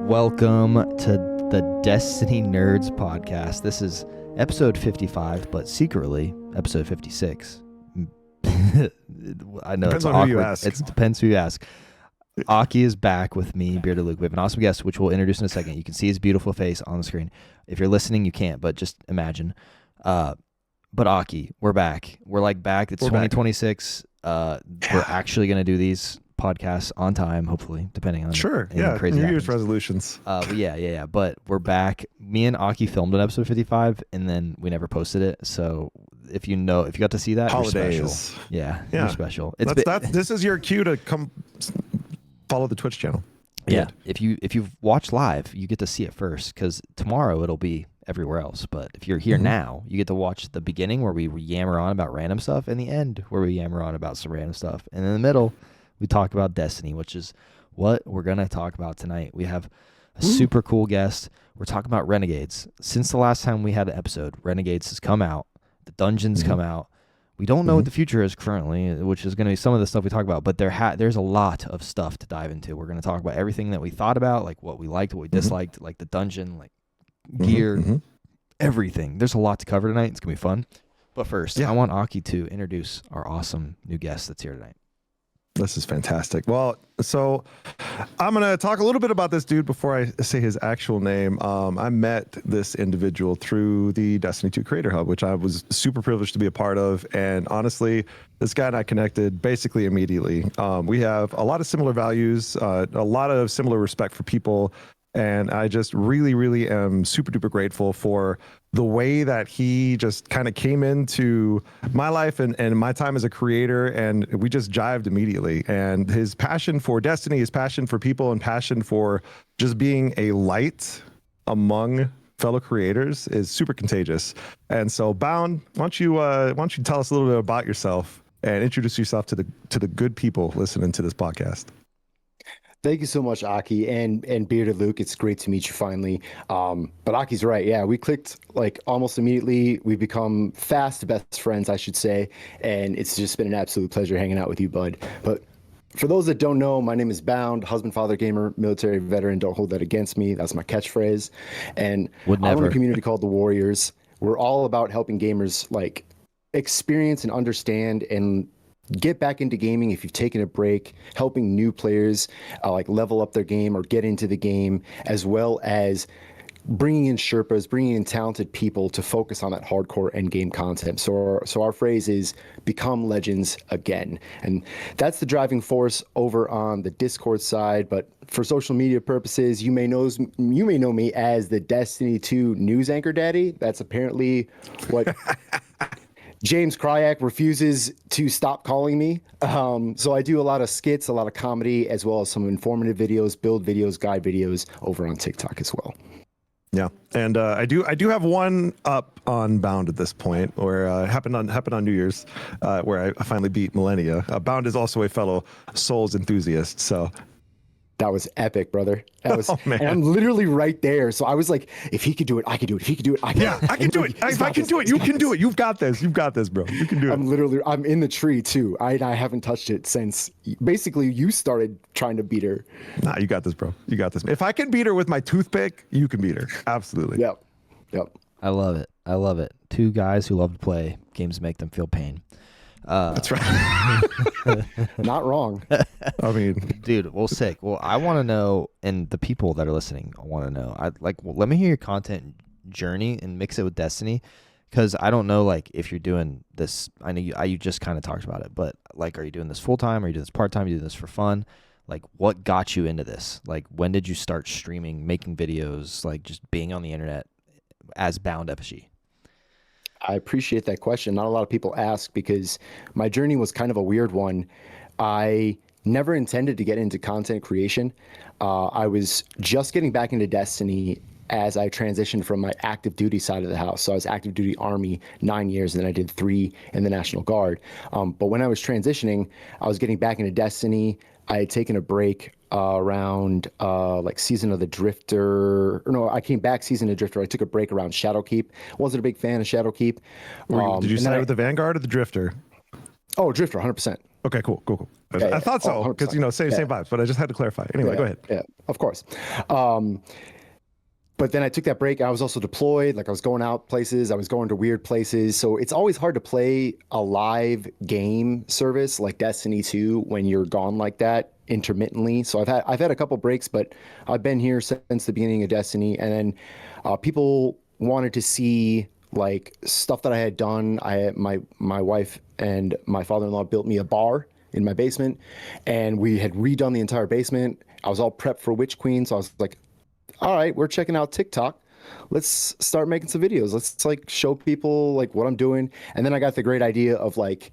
Welcome to the Destiny Nerds podcast. This is episode 55, but secretly episode 56. I know Depends it's on awkward. who you ask. It depends who you ask. Aki is back with me, Bearded Luke. We have an awesome guest, which we'll introduce in a second. You can see his beautiful face on the screen. If you're listening, you can't, but just imagine. But Aki, we're back. We're back. It's 2026. We're actually going to do these podcasts on time, hopefully, depending on crazy New Year's resolutions. Yeah. But we're back. Me and Aki filmed an episode 55, and then we never posted it. So if you got to see that, Holidays. you're special. Yeah, you're special. This is your cue to come follow the Twitch channel. Yeah, if you've watched live, you get to see it first, because tomorrow it'll be everywhere else. But if you're here now, you get to watch the beginning where we yammer on about random stuff, and the end where we yammer on about some random stuff, and in the middle we talk about Destiny, which is what we're gonna talk about tonight. We have a super cool guest. We're talking about Renegades. Since the last time we had an episode, Renegades has come out. The dungeons come out. We don't know what the future is currently, which is going to be some of the stuff we talk about, but there's a lot of stuff to dive into. We're going to talk about everything that we thought about, like what we liked, what we disliked, like the dungeon, like gear, everything. There's a lot to cover tonight. It's going to be fun. But first, I want Aki to introduce our awesome new guest that's here tonight. This is fantastic. Well, so I'm going to talk a little bit about this dude before I say his actual name. I met this individual through the Destiny 2 Creator Hub, which I was super privileged to be a part of. And honestly, this guy and I connected basically immediately. We have a lot of similar values, a lot of similar respect for people. And I just really, really am super duper grateful for the way that he just kind of came into my life and my time as a creator. And we just jived immediately. And his passion for Destiny, his passion for people, and passion for just being a light among fellow creators is super contagious. And so, Bound, why don't you tell us a little bit about yourself and introduce yourself to the good people listening to this podcast? Thank you so much, Aki and Bearded Luke. It's great to meet you finally. But Aki's right. Yeah, we clicked almost immediately. We've become fast best friends, I should say. And it's just been an absolute pleasure hanging out with you, bud. But for those that don't know, my name is Bound, husband, father, gamer, military veteran. Don't hold that against me. That's my catchphrase. And I run a community called The Warriors. We're all about helping gamers experience and understand and get back into gaming if you've taken a break, helping new players level up their game or get into the game, as well as bringing in Sherpas, bringing in talented people to focus on that hardcore end game content. So our phrase is become legends again. And that's the driving force over on the Discord side. But for social media purposes, you may know me as the Destiny 2 news anchor daddy. That's apparently what James Kryak refuses to stop calling me. So I do a lot of skits, a lot of comedy, as well as some informative videos, build videos, guide videos over on TikTok as well. Yeah, and I do have one up on Bound at this point, where happened on New Year's, where I finally beat Millennia. Bound is also a fellow Souls enthusiast, so. That was epic, brother. That was, and I'm literally right there. So I was like, if he could do it, I could do it. If he could do it, I can. Yeah, I can do it. If I can do it, you can do it. You've got this. You've got this, bro. You can do it. I'm in the tree too. I haven't touched it since basically you started trying to beat her. Nah, you got this, bro. You got this. If I can beat her with my toothpick, you can beat her. Absolutely. Yep. I love it. Two guys who love to play games make them feel pain. That's right. Not wrong. I mean, dude, well, sick. Well, I want to know, and the people that are listening want to know. Let me hear your content journey and mix it with Destiny, because I don't know, if you're doing this. I know you just kind of talked about it, but are you doing this full time? Are you doing this part time? Are you doing this for fun? What got you into this? When did you start streaming, making videos, just being on the internet as Bound FSG? I appreciate that question. Not a lot of people ask, because my journey was kind of a weird one. I never intended to get into content creation. I was just getting back into Destiny as I transitioned from my active duty side of the house. So I was active duty Army 9 years, and then I did 3 in the National Guard. But when I was transitioning, I was getting back into Destiny. I had taken a break around Season of the Drifter. Or no, I came back Season of the Drifter. I took a break around Shadowkeep. Wasn't a big fan of Shadowkeep. Did you side with the Vanguard or the Drifter? Oh, Drifter, 100%. Okay, cool. Yeah, I thought oh, so because 100%. same vibes, but I just had to clarify. Anyway, go ahead. Yeah, of course. But then I took that break. I was also deployed. Like I was going out places. I was going to weird places. So it's always hard to play a live game service like Destiny 2 when you're gone like that intermittently. So I've had a couple breaks, but I've been here since the beginning of Destiny. And then people wanted to see like stuff that I had done. My wife and my father-in-law built me a bar in my basement, and we had redone the entire basement. I was all prepped for Witch Queen, so I was like, all right, we're checking out TikTok. Let's start making some videos. Let's like show people like what I'm doing. And then I got the great idea of like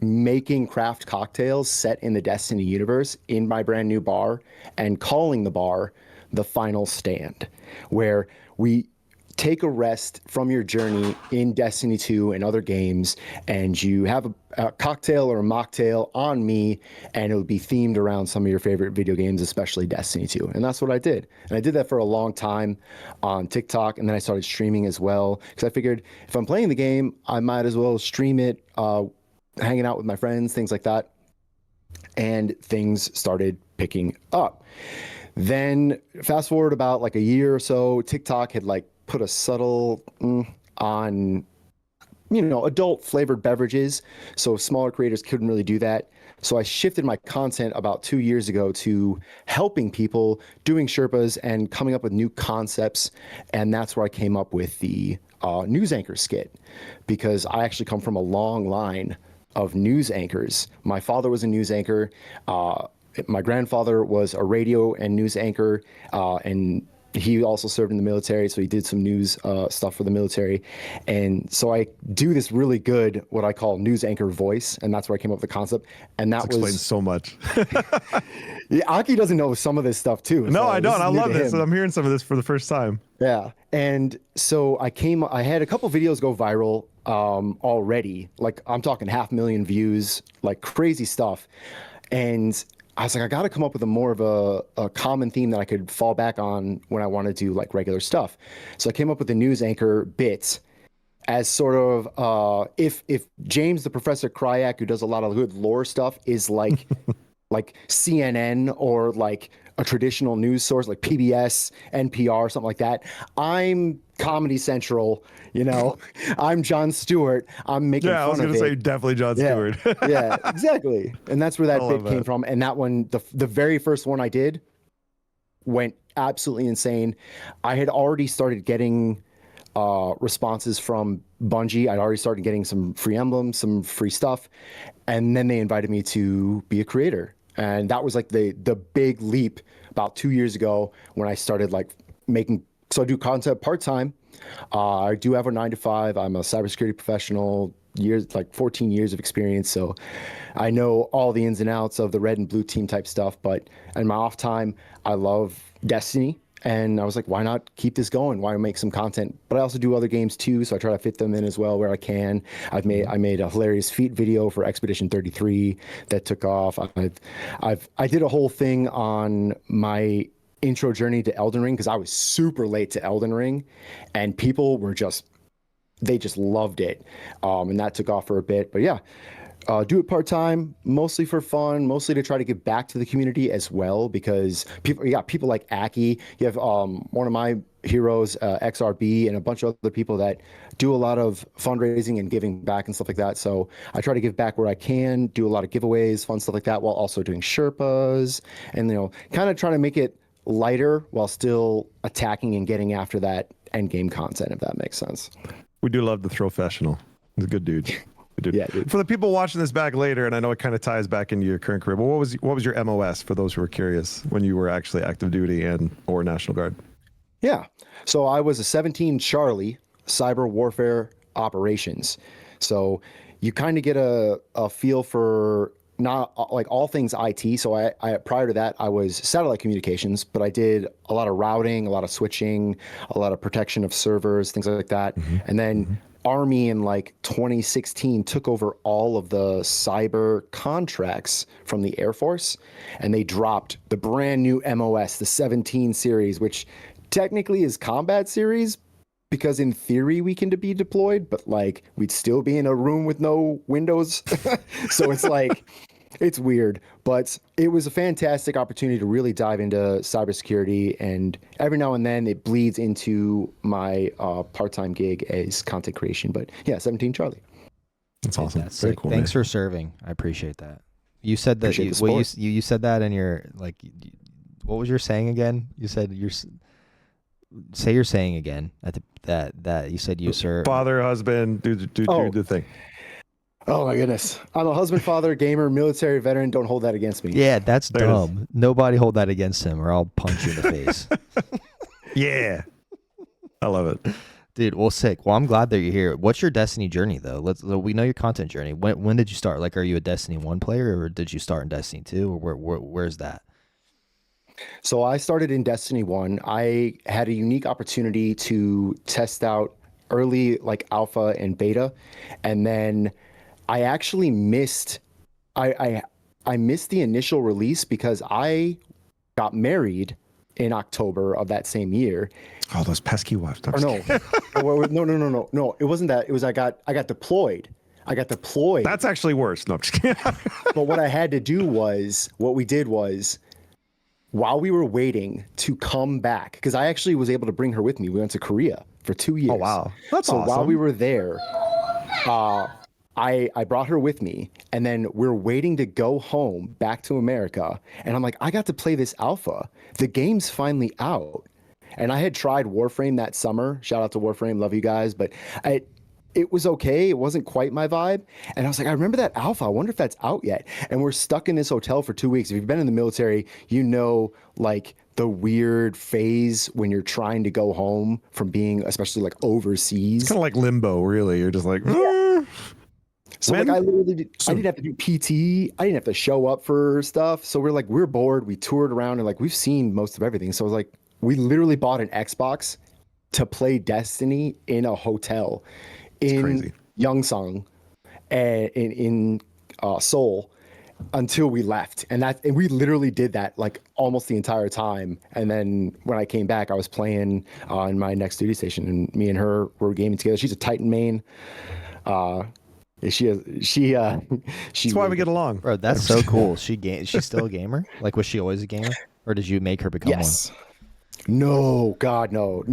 making craft cocktails set in the Destiny universe in my brand new bar and calling the bar the Final Stand, where we take a rest from your journey in Destiny 2 and other games, and you have a cocktail or a mocktail on me, and it would be themed around some of your favorite video games, especially Destiny 2. And that's what I did. And I did that for a long time on TikTok, and then I started streaming as well, because I figured if I'm playing the game, I might as well stream it, hanging out with my friends, things like that. And things started picking up. Then fast forward about like a year or so, TikTok had like put a subtle on, adult flavored beverages. So smaller creators couldn't really do that. So I shifted my content about 2 years ago to helping people doing Sherpas and coming up with new concepts. And that's where I came up with the news anchor skit, because I actually come from a long line of news anchors. My father was a news anchor. My grandfather was a radio and news anchor, and he also served in the military, so he did some news stuff for the military. And so I do this really good, what I call news anchor voice, and that's where I came up with the concept. And that explains so much. Yeah, Aki doesn't know some of this stuff too. No, So I don't. I love this, him. and I'm hearing some of this for the first time. Yeah. And so I had a couple videos go viral already. Like I'm talking 500,000 views, like crazy stuff. And I was like, I got to come up with a more of a common theme that I could fall back on when I want to do like regular stuff. So I came up with the news anchor bit as sort of if James the Professor Kryak, who does a lot of good lore stuff, is like like CNN or like a traditional news source like PBS, NPR, something like that. I'm Comedy Central, I'm Jon Stewart. I'm making Yeah, I was fun of going to it. say definitely Jon Yeah, Stewart. yeah, exactly. And that's where that I bit love came that. from. And that one, the very first one I did went absolutely insane. I had already started getting responses from Bungie. I'd already started getting some free emblems, some free stuff. And then they invited me to be a creator. And that was like the big leap about 2 years ago when I started like making, so I do content part-time. I do have a 9 to 5. I'm a cybersecurity professional, years like 14 years of experience. So I know all the ins and outs of the red and blue team type stuff. But in my off time, I love Destiny. And I was like, why not keep this going? Why make some content? But I also do other games too, so I try to fit them in as well where I can. I made a hilarious feat video for Expedition 33 that took off. I did a whole thing on my intro journey to Elden Ring because I was super late to Elden Ring, and people were they just loved it, and that took off for a bit. But yeah. Do it part-time, mostly for fun, mostly to try to give back to the community as well, because you got people like Aki, you have one of my heroes, XRB, and a bunch of other people that do a lot of fundraising and giving back and stuff like that. So I try to give back where I can, do a lot of giveaways, fun stuff like that, while also doing Sherpas and, kind of trying to make it lighter while still attacking and getting after that end game content, if that makes sense. We do love the Throfessional. He's a good dude. Dude. Yeah, dude. For the people watching this back later, and I know it kind of ties back into your current career, but what was your MOS for those who are curious when you were actually active duty or National Guard? Yeah. So I was a 17 Charlie cyber warfare operations. So you kind of get a feel for not like all things IT. So I prior to that, I was satellite communications, but I did a lot of routing, a lot of switching, a lot of protection of servers, things like that. And then Army in like 2016 took over all of the cyber contracts from the Air Force, and they dropped the brand new MOS, the 17 series, which technically is combat series because in theory we can be deployed, but like we'd still be in a room with no windows. So it's like It's weird, but it was a fantastic opportunity to really dive into cybersecurity. And every now and then it bleeds into my part-time gig as content creation. But yeah, 17 Charlie. That's awesome. That's Very sick. cool. Thanks man. for serving. I appreciate that. You said that. Appreciate You, the well, support. you said that in your like. What was your saying again? You said say your saying again. At that you said you serve. Father, husband, do the thing. Oh my goodness. I'm a husband, father, gamer, military veteran. Don't hold that against me. Yeah, that's There it is. dumb. Nobody hold that against him, or I'll punch you in the face. Yeah, I love it. Dude, well, sick. Well, I'm glad that you're here. What's your Destiny journey though? We know your content journey. When did you start? Like, are you a Destiny 1 player, or did you start in Destiny 2, or where's that? So I started in Destiny 1. I had a unique opportunity to test out early like alpha and beta, and then I actually missed I missed the initial release because I got married in October of that same year. Oh, those pesky wives. Or no. No. It wasn't that. It was I got deployed. I got deployed. That's actually worse. No, I'm just kidding. But what I had to do was what we did was while we were waiting to come back, because I actually was able to bring her with me. We went to Korea for 2 years. Oh, wow. That's so awesome. while we were there, I brought her with me, and then we're waiting to go home back to America. And I'm like, I got to play this alpha. The game's finally out. And I had tried Warframe that summer. Shout out to Warframe, love you guys. But it was okay. It wasn't quite my vibe. And I was like, I remember that alpha. I wonder if that's out yet. And we're stuck in this hotel for 2 weeks. If you've been in the military, you know, like the weird phase when you're trying to go home from being, especially like overseas. Kind of like limbo, really. You're just like, So like I didn't have to do PT. I didn't have to show up for stuff. So we're bored. We toured around and like we've seen most of everything. So I was like, we literally bought an Xbox to play Destiny in a hotel in crazy. Yongsang and in Seoul until we left. And we literally did that like almost the entire time. And then when I came back, I was playing on my next duty station, and me and her were gaming together. She's a Titan main. That's why we get along. Bro, that's so cool. She's still a gamer? Like, was she always a gamer, or did you make her become Yes. No, God, no.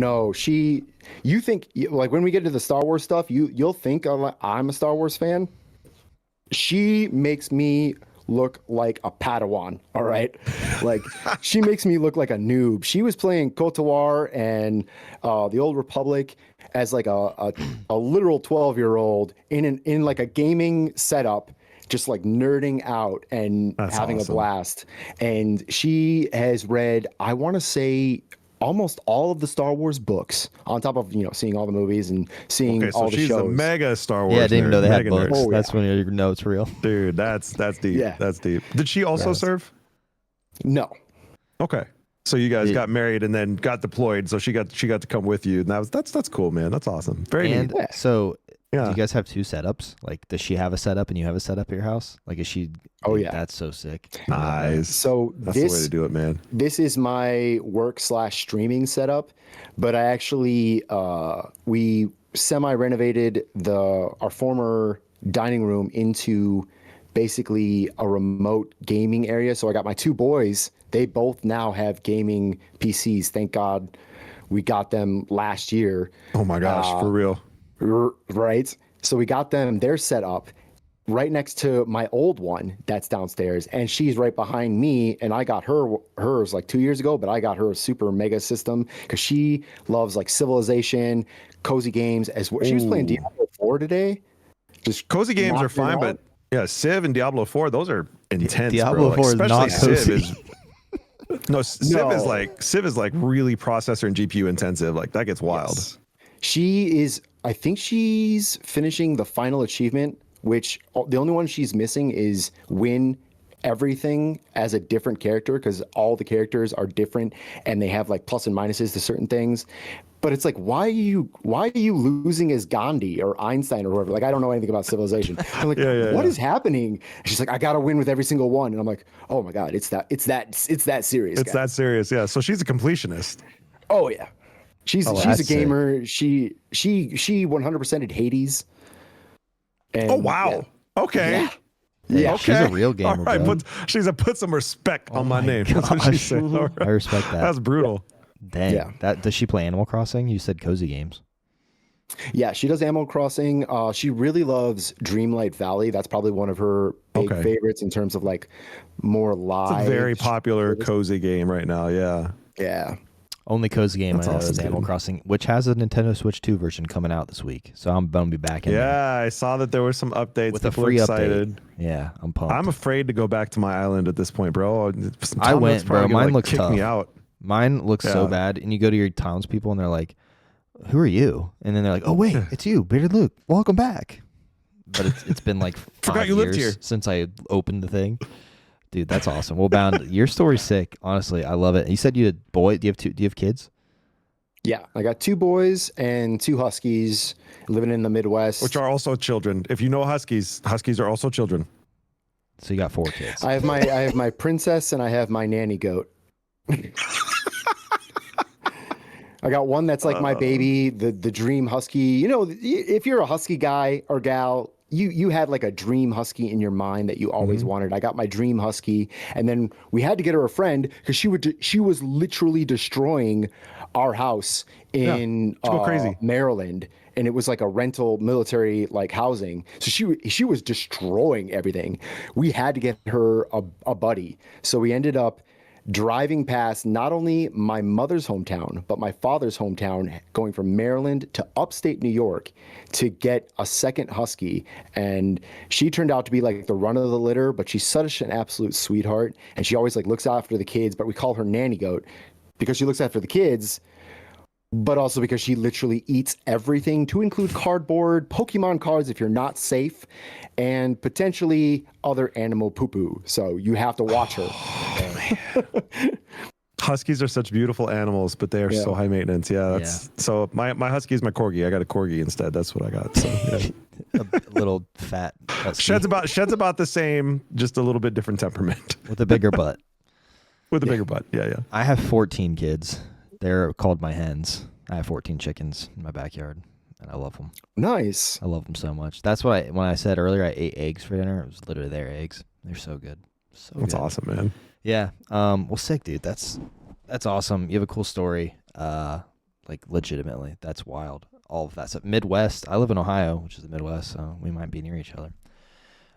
You think like when we get into the Star Wars stuff, you'll think I'm a Star Wars fan. She makes me look like a Padawan, all right? Like she makes me look like a noob. She was playing Kotor and the Old Republic as like a literal 12-year-old in like a gaming setup, just like nerding out and That's having awesome. a blast. And she has read, I want to say, almost all of the Star Wars books, on top of seeing all the movies and seeing Okay, so all the she's shows. a mega Star one? Wars. Yeah, I didn't even nerd, know they had mega books. nerd. Oh, That's when you know it's real. Dude, that's deep. Yeah. That's deep. Did she also serve? No. Okay. So you guys got married and then got deployed. So she got to come with you. And that's cool, man. That's awesome. Very And neat. so, do Yeah. you guys have two setups? Like, does she have a setup and you have a setup at your house? Like, is she? Oh, yeah. That's so sick. Nice. So That's the way to do it, man. This is my work/streaming setup, but I actually we semi-renovated our former dining room into basically a remote gaming area. So I got my two boys. They both now have gaming PCs. Thank God we got them last year. Oh my gosh, for real. Right? So we got them their setup right next to my old one that's downstairs, and she's right behind me, and I got hers like 2 years ago, but I got her a super mega system because she loves like Civilization, cozy games as well. She was playing Diablo 4 today. Just Cozy games are knocking it fine, out. but yeah, Civ and Diablo 4, those are intense. Diablo bro. 4 is Especially not Civ cozy. is Civ is like really processor and GPU intensive. Like that gets wild. Yes. I think she's finishing the final achievement, which the only one she's missing is win everything as a different character, because all the characters are different and they have like plus and minuses to certain things. But it's like, why are you losing as Gandhi or Einstein or whoever? Like, I don't know anything about Civilization. I'm like, what is happening? She's like, I gotta win with every single one. And I'm like, oh my God, it's that serious. It's that serious, yeah. So she's a completionist. Oh yeah. She's a that's sick. gamer. She 100%ed Hades. And, Oh wow. yeah. Okay. Yeah. Hey, Yeah. she's a real gamer, All right, bro. she said, put some respect on my name. That's what she gosh. said. All I right. respect that. That's brutal. Dang. Yeah. That does she play Animal Crossing? You said cozy games. Yeah, she does Animal Crossing. She really loves Dreamlight Valley. That's probably one of her big Okay. favorites in terms of like more It's live. a very popular cozy game right now. Yeah. Yeah. Only cozy game That's I know awesome, is Animal dude. Crossing, which has a Nintendo Switch 2 version coming out this week. So I'm gonna be back in there Yeah, I saw that there were some updates. with a People are free excited. update. Yeah, I'm pumped. I'm afraid to go back to my island at this point, bro. I went, bro. Mine looks kick tough. me out. Mine looks so Yeah. bad, and you go to your townspeople, and they're like, "Who are you?" And then they're like, "Oh wait, it's you, Bearded Luke. Welcome back." But it's been like 5 you lived years here. since I opened the thing. Dude, that's awesome. Well, Bound, your story's sick. Honestly, I love it. You said you had boy. Do you have kids? Yeah. I got 2 boys and 2 huskies living in the Midwest. Which are also children. If you know huskies are also children. So you got 4 kids. I have my princess and I have my nanny goat. I got one that's like my baby, the dream husky. You know, if you're a husky guy or gal, you had like a dream husky in your mind that you always wanted. I got my dream husky, and then we had to get her a friend because she was literally destroying our house in go crazy. Maryland, and it was like a rental military like housing. So she was destroying everything. We had to get her a buddy. So we ended up driving past not only my mother's hometown, but my father's hometown, going from Maryland to upstate New York to get a second husky. And she turned out to be like the run of the litter, but she's such an absolute sweetheart. And she always like looks after the kids, but we call her Nanny Goat because she looks after the kids, but also because she literally eats everything, to include cardboard, Pokemon cards if you're not safe, and potentially other animal poo-poo. So you have to watch her. Huskies are such beautiful animals, but they are so high maintenance. Yeah, that's so my husky is my corgi. I got a corgi instead. That's what I got. So yeah. A little fat husky sheds about the same, just a little bit different temperament. with a bigger butt. With a bigger butt. Yeah, yeah. I have 14 kids. They're called my hens. I have 14 chickens in my backyard, and I love them. Nice. I love them so much. That's what when I said earlier I ate eggs for dinner. It was literally their eggs. They're so good. So That's good. awesome, man. Yeah. Well, sick, dude. That's awesome. You have a cool story. Like legitimately, that's wild. All of that stuff. Midwest. I live in Ohio, which is the Midwest, so we might be near each other.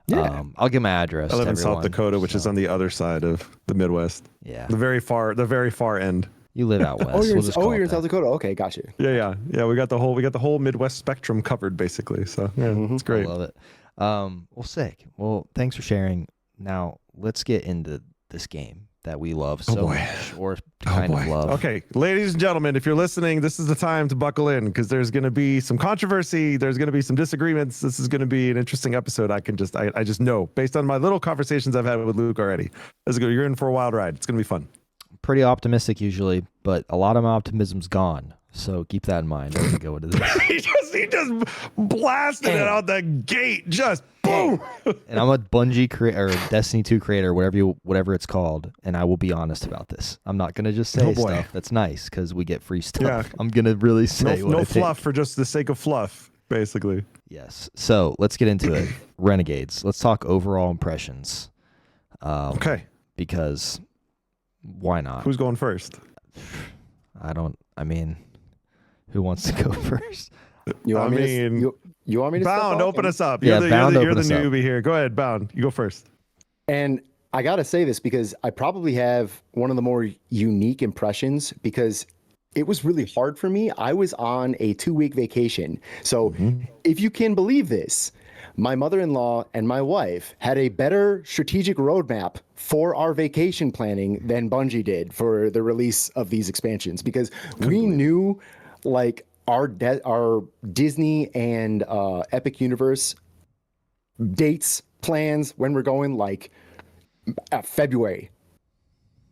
Yeah. I'll give my address. I live to in South everyone, Dakota, which is so, on the other side of the Midwest. Yeah. The very far end. You live out west. Oh, you're, We'll just call you're it in South that. Dakota. Okay, got you. Yeah. We got the whole Midwest spectrum covered basically. So yeah, it's great. I love it. Well, sick. Well, thanks for sharing. Now let's get into this game that we love so boy. much, or kind of love. Okay, ladies and gentlemen, if you're listening, this is the time to buckle in because there's going to be some controversy. There's going to be some disagreements. This is going to be an interesting episode. I just know based on my little conversations I've had with Luke already. You're in for a wild ride. It's going to be fun. Pretty optimistic usually, but a lot of my optimism's gone. So keep that in mind as we go into this. he just blasted it out the gate. Just boom. And I'm a Bungie or Destiny 2 creator, whatever it's called, and I will be honest about this. I'm not gonna just say stuff that's nice because we get free stuff. Yeah. I'm gonna really say what I no think. fluff for just the sake of fluff, basically. Yes. So let's get into it. Renegades. Let's talk overall impressions. Okay. Because why not? Who's going first? I mean, who wants to go first? You want me to step Bound, up? open us up. Yeah, Bound, you're the open us up. newbie here. Go ahead, Bound. You go first. And I got to say this because I probably have one of the more unique impressions because it was really hard for me. I was on a 2-week vacation. So if you can believe this, my mother-in-law and my wife had a better strategic roadmap for our vacation planning than Bungie did for the release of these expansions because we knew like our Disney and Epic Universe dates, plans, when we're going, like February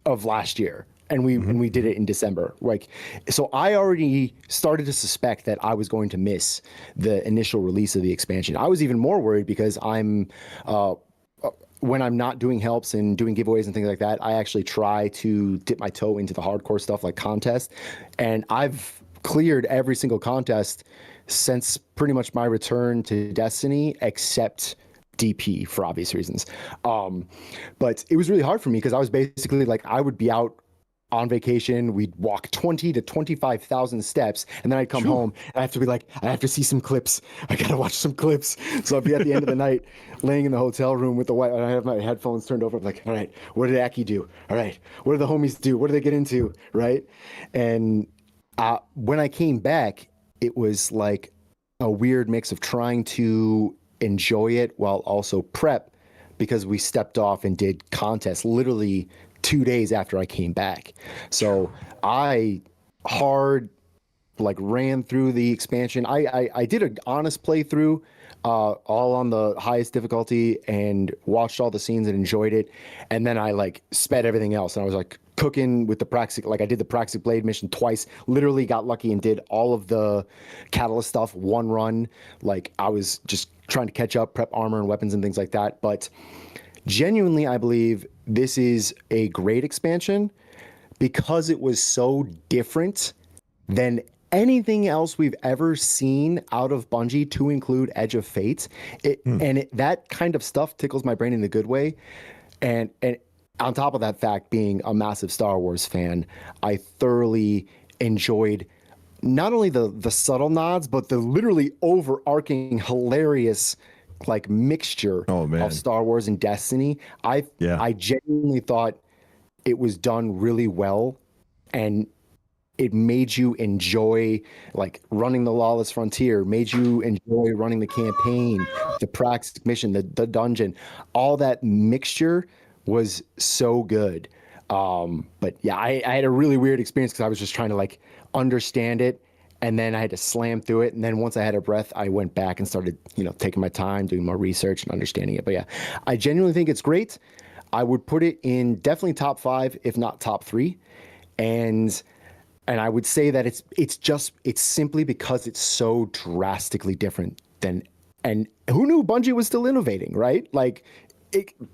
of last year. And we did it in December. Like, so I already started to suspect that I was going to miss the initial release of the expansion. I was even more worried because I'm when I'm not doing helps and doing giveaways and things like that, I actually try to dip my toe into the hardcore stuff like contests. And I've cleared every single contest since pretty much my return to Destiny, except DP for obvious reasons. But it was really hard for me because I was basically like, I would be out on vacation, we'd walk 20 to 25,000 steps, and then I'd come home and I have to be like, I have to see some clips. I gotta watch some clips. So I'd be at the end of the night laying in the hotel room with the white, and I have my headphones turned over. I'm like, all right, what did Aki do? All right, what did the homies do? What did they get into? Right. And when I came back, it was like a weird mix of trying to enjoy it while also prep, because we stepped off and did contests literally 2 days after I came back. So I ran through the expansion. I did an honest playthrough, all on the highest difficulty, and watched all the scenes and enjoyed it. And then I like sped everything else, and I was like cooking with the Praxic. Like I did the Praxic Blade mission twice. Literally got lucky and did all of the Catalyst stuff one run. Like I was just trying to catch up, prep armor and weapons and things like that. But genuinely, I believe this is a great expansion because it was so different than anything else we've ever seen out of Bungie, to include Edge of Fate. That kind of stuff tickles my brain in a good way. And on top of that fact, being a massive Star Wars fan, I thoroughly enjoyed not only the subtle nods, but the literally overarching hilarious like mixture of Star Wars and Destiny. I genuinely thought it was done really well, and it made you enjoy like running the Lawless Frontier, made you enjoy running the campaign, the Praxis mission, the dungeon. All that mixture was so good. But yeah, I had a really weird experience because I was just trying to like understand it, and then I had to slam through it. And then once I had a breath, I went back and started, taking my time, doing more research and understanding it. But yeah, I genuinely think it's great. I would put it in definitely top 5, if not top 3. And I would say that it's simply because it's so drastically different than, and who knew Bungie was still innovating, right? Like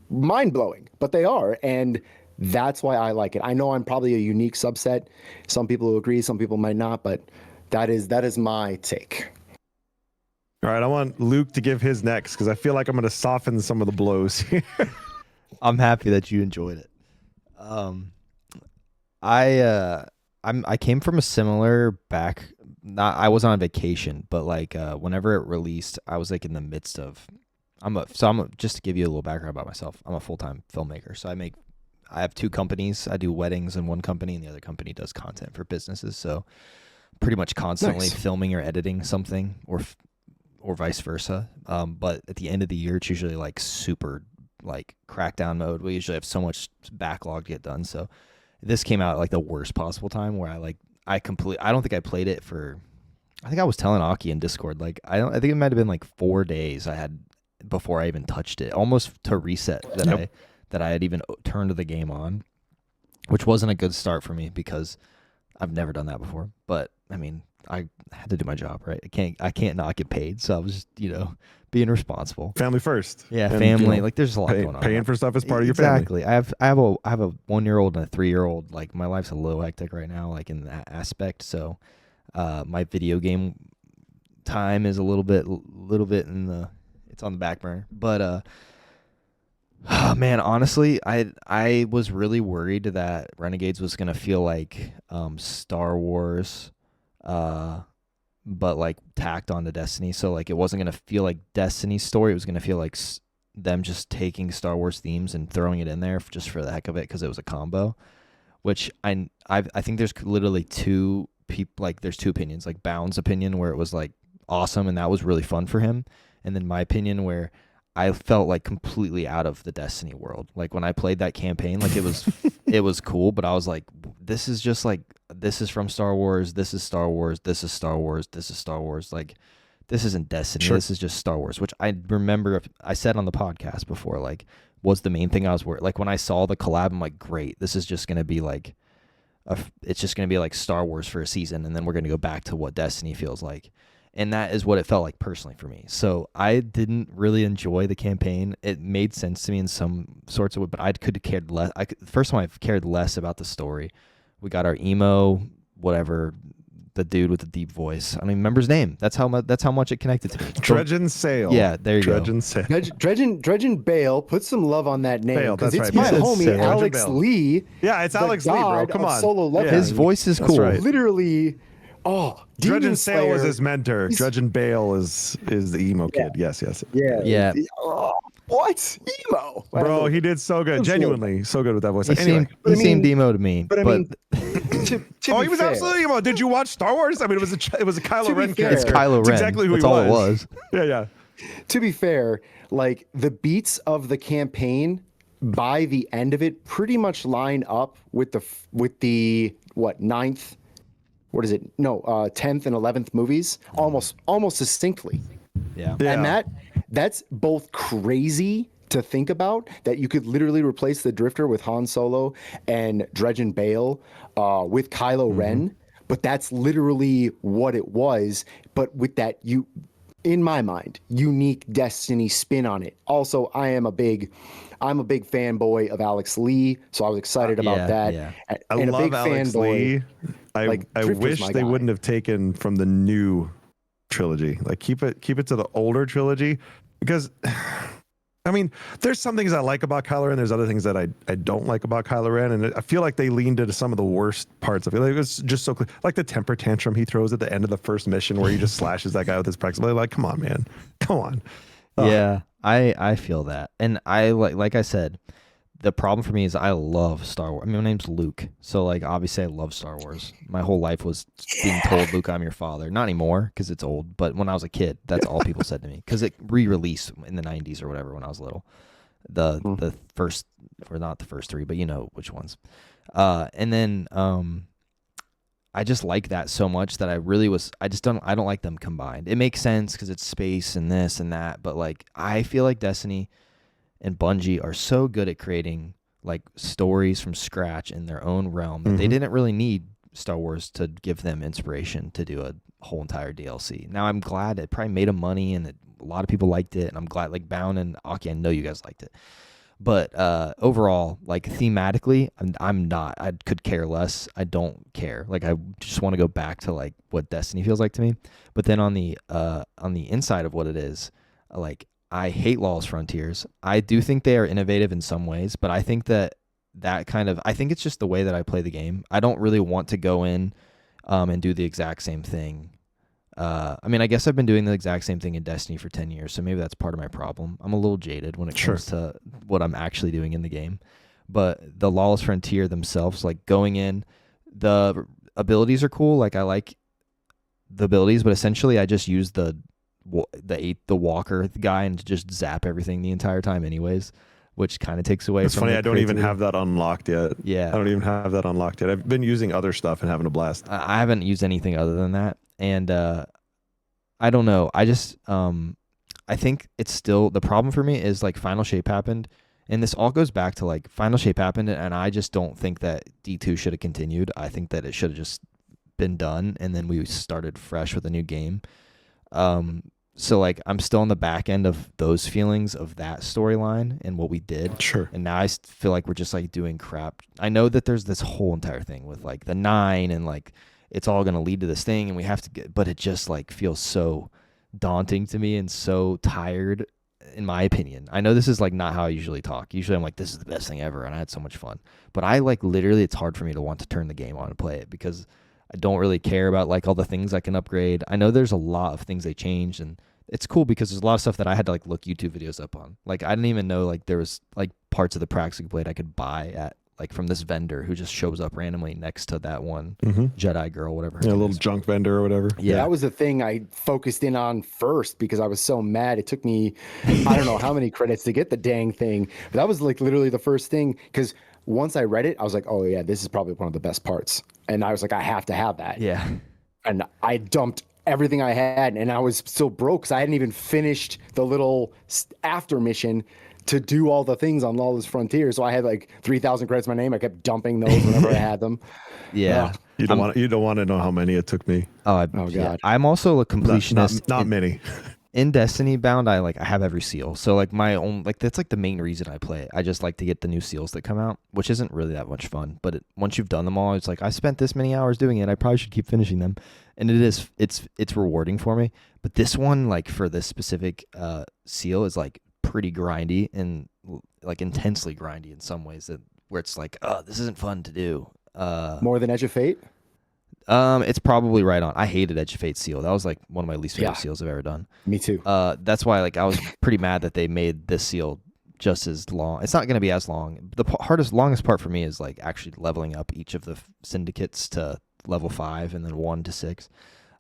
mind blowing, but they are. And that's why I like it. I know I'm probably a unique subset. Some people will agree, some people might not, but that is my take. All right, I want Luke to give his next because I feel like I'm going to soften some of the blows here. I'm happy that you enjoyed it. I came from a similar back. I was on vacation, but like whenever it released, I was like in the midst of. Just to give you a little background about myself. I'm a full-time filmmaker, so I have 2 companies. I do weddings in one company, and the other company does content for businesses. So pretty much constantly filming or editing something, or vice versa. But at the end of the year, it's usually like super like crackdown mode. We usually have so much backlog to get done. So this came out at like the worst possible time where I don't think I played it for. I think I was telling Aki in Discord, like I think it might have been like 4 days I had before I even touched it, almost to reset that I had even turned the game on, which wasn't a good start for me because I've never done that before. But I mean, I had to do my job, right? I can't not get paid, so I was just being responsible. Family first. Yeah, and, family. Like there's a lot going on. Paying for stuff is part of your family. Exactly. I have a 1-year-old and a 3-year-old. Like my life's a little hectic right now, like in that aspect. So my video game time is a little bit it's on the back burner. But oh, man, honestly, I was really worried that Renegades was gonna feel like Star Wars, but like tacked onto Destiny. So like it wasn't gonna feel like Destiny's story. It was gonna feel like them just taking Star Wars themes and throwing it in there just for the heck of it because it was a combo. Which I think there's literally 2 people. Like there's 2 opinions. Like Bound's opinion where it was like awesome and that was really fun for him, and then my opinion where I felt like completely out of the Destiny world. Like when I played that campaign, like it was cool, but I was like, this is just like, this is from Star Wars. This is Star Wars. This is Star Wars. This is Star Wars. Like this isn't Destiny. Sure. This is just Star Wars, which I remember I said on the podcast before, like was the main thing I was worried. Like when I saw the collab, I'm like, great, this is just going to be like, it's just going to be like Star Wars for a season. And then we're going to go back to what Destiny feels like. And that is what it felt like personally for me. So I didn't really enjoy the campaign. It made sense to me in some sorts of way, but I could have cared less. First time I've cared less about the story. We got our emo, whatever, the dude with the deep voice. I don't even remember his name. That's how much it connected to me. Dredgen Sale. Yeah, there you go. Dredgen Sale. Dredgen Bale, put some love on that name Bale, because that's it's right. my He said homie Sale. Alex Dredgen Bale. Lee. Yeah, it's the Alex Lee, bro. god Come of on. Solo leveling. His voice is cool. right. Literally, Dredgen Demon Sale was Slayer. his mentor. Dredgen Bale is the emo kid. Yes. Yeah. Oh, what emo, Bro, he did so good. Genuinely, so good with that voice. He Anyway. seemed emo to me. But I mean, to He was fair, absolutely emo. Did you watch Star Wars? I mean, it was a Kylo To be Ren fair- character. it's Kylo It's Ren. exactly who That's he all it was. Yeah. To be fair, like the beats of the campaign by the end of it pretty much line up with the ninth, what is it? No, 10th and 11th movies almost distinctly. Yeah. And that's both crazy to think about, that you could literally replace the Drifter with Han Solo and Dredgen Bale with Kylo Ren, but that's literally what it was. But with that, in my mind, unique Destiny spin on it. Also, I'm a big fanboy of Alex Lee, so I was excited about that. Yeah. I And a love big Alex fanboy. Lee. I Drifter's wish my they guy. wouldn't have taken from the new trilogy. Like keep it to the older trilogy, because I mean, there's some things I like about Kylo Ren. There's other things that I don't like about Kylo Ren, and I feel like they leaned into some of the worst parts of it. Like, it was just so clear. Like the temper tantrum he throws at the end of the first mission, where he just slashes that guy with his practical. Like, come on, man, come on. Yeah, I feel that, and I like I said, the problem for me is I love Star Wars. I mean, my name's Luke, so like obviously I love Star Wars. My whole life was being told, "Luke, I'm your father." Not anymore because it's old, but when I was a kid, that's all people said to me because it re-released in the '90s or whatever when I was little. The first, or not the first three, but you know which ones. And then I just like that so much that I don't like them combined. It makes sense because it's space and this and that, but like I feel like Destiny and Bungie are so good at creating like stories from scratch in their own realm that they didn't really need Star Wars to give them inspiration to do a whole entire DLC. Now I'm glad it probably made them money and a lot of people liked it, and I'm glad like Bound and Aki, I know you guys liked it. But overall, like thematically, I'm not. I could care less. I don't care. Like I just want to go back to like what Destiny feels like to me. But then on the inside of what it is, like I hate Lawless Frontiers. I do think they are innovative in some ways, but I think that I think it's just the way that I play the game. I don't really want to go in and do the exact same thing. I mean, I guess I've been doing the exact same thing in Destiny for 10 years, so maybe that's part of my problem. I'm a little jaded when it comes to what I'm actually doing in the game. But the Lawless Frontier themselves, like going in, the abilities are cool. Like I like the abilities, but essentially I just use the walker guy and just zap everything the entire time anyways, which kind of takes away It's from funny, the I don't even creativity. have that unlocked yet. Yeah. I don't even have that unlocked yet. I've been using other stuff and having a blast. I haven't used anything other than that, and I don't know. I just I think it's still the problem for me is like Final Shape happened, and this all goes back to like Final Shape happened, and I just don't think that D2 should have continued. I think that it should have just been done, and then we started fresh with a new game. So like I'm still on the back end of those feelings of that storyline and what we did. Sure. And now I feel like we're just like doing crap. I know that there's this whole entire thing with like the 9 and like it's all going to lead to this thing and we have to get, but it just like feels so daunting to me and so tired in my opinion. I know this is like not how I usually talk. Usually I'm like, this is the best thing ever and I had so much fun. But I like literally, it's hard for me to want to turn the game on and play it because I don't really care about like all the things I can upgrade. I know there's a lot of things they changed and it's cool because there's a lot of stuff that I had to like look YouTube videos up on. Like I didn't even know like there was like parts of the Praxic Blade I could buy at like from this vendor who just shows up randomly next to that one Jedi girl, whatever. Yeah, a little junk vendor or whatever. Yeah, that was the thing I focused in on first because I was so mad. It took me, I don't know how many credits to get the dang thing. But that was like literally the first thing because once I read it, I was like, oh yeah, this is probably one of the best parts. And I was like, I have to have that. Yeah. And I dumped everything I had and I was still broke because I hadn't even finished the little after mission to do all the things on Lawless Frontier. So I had like 3,000 credits to my name. I kept dumping those whenever I had them. Yeah. You don't want to know how many it took me. Oh, God. yeah. I'm also a completionist. Not many. in Destiny Bound, I have every seal. So like my own like that's like the main reason I play it. I just like to get the new seals that come out, which isn't really that much fun. But once you've done them all, it's like I spent this many hours doing it. I probably should keep finishing them, and it's rewarding for me. But this one, like for this specific seal, is like pretty grindy and like intensely grindy in some ways that where it's like, oh, this isn't fun to do. More than Edge of Fate? It's probably right on. I hated Edge of Fate seal. That was like one of my least favorite seals I've ever done. Me too. That's why like I was pretty mad that they made this seal just as long. It's not going to be as long. The longest part for me is like actually leveling up each of the syndicates to level 5 and then 1 to 6.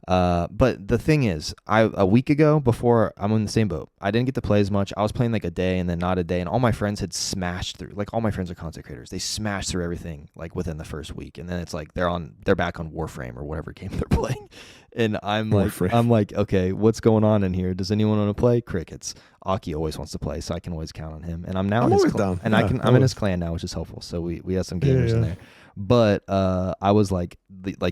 But the thing is, a week ago, before I'm in the same boat, I didn't get to play as much. I was playing like a day and then not a day, and all my friends had smashed through. Like all my friends are content creators, they smashed through everything like within the first week, and then it's like they're back on Warframe or whatever game they're playing, and I'm like, okay, what's going on in here? Does anyone want to play? Crickets. Aki always wants to play, so I can always count on him, and I'm now in his clan, and I'm in his clan now, which is helpful. So we have some gamers in there. But I was like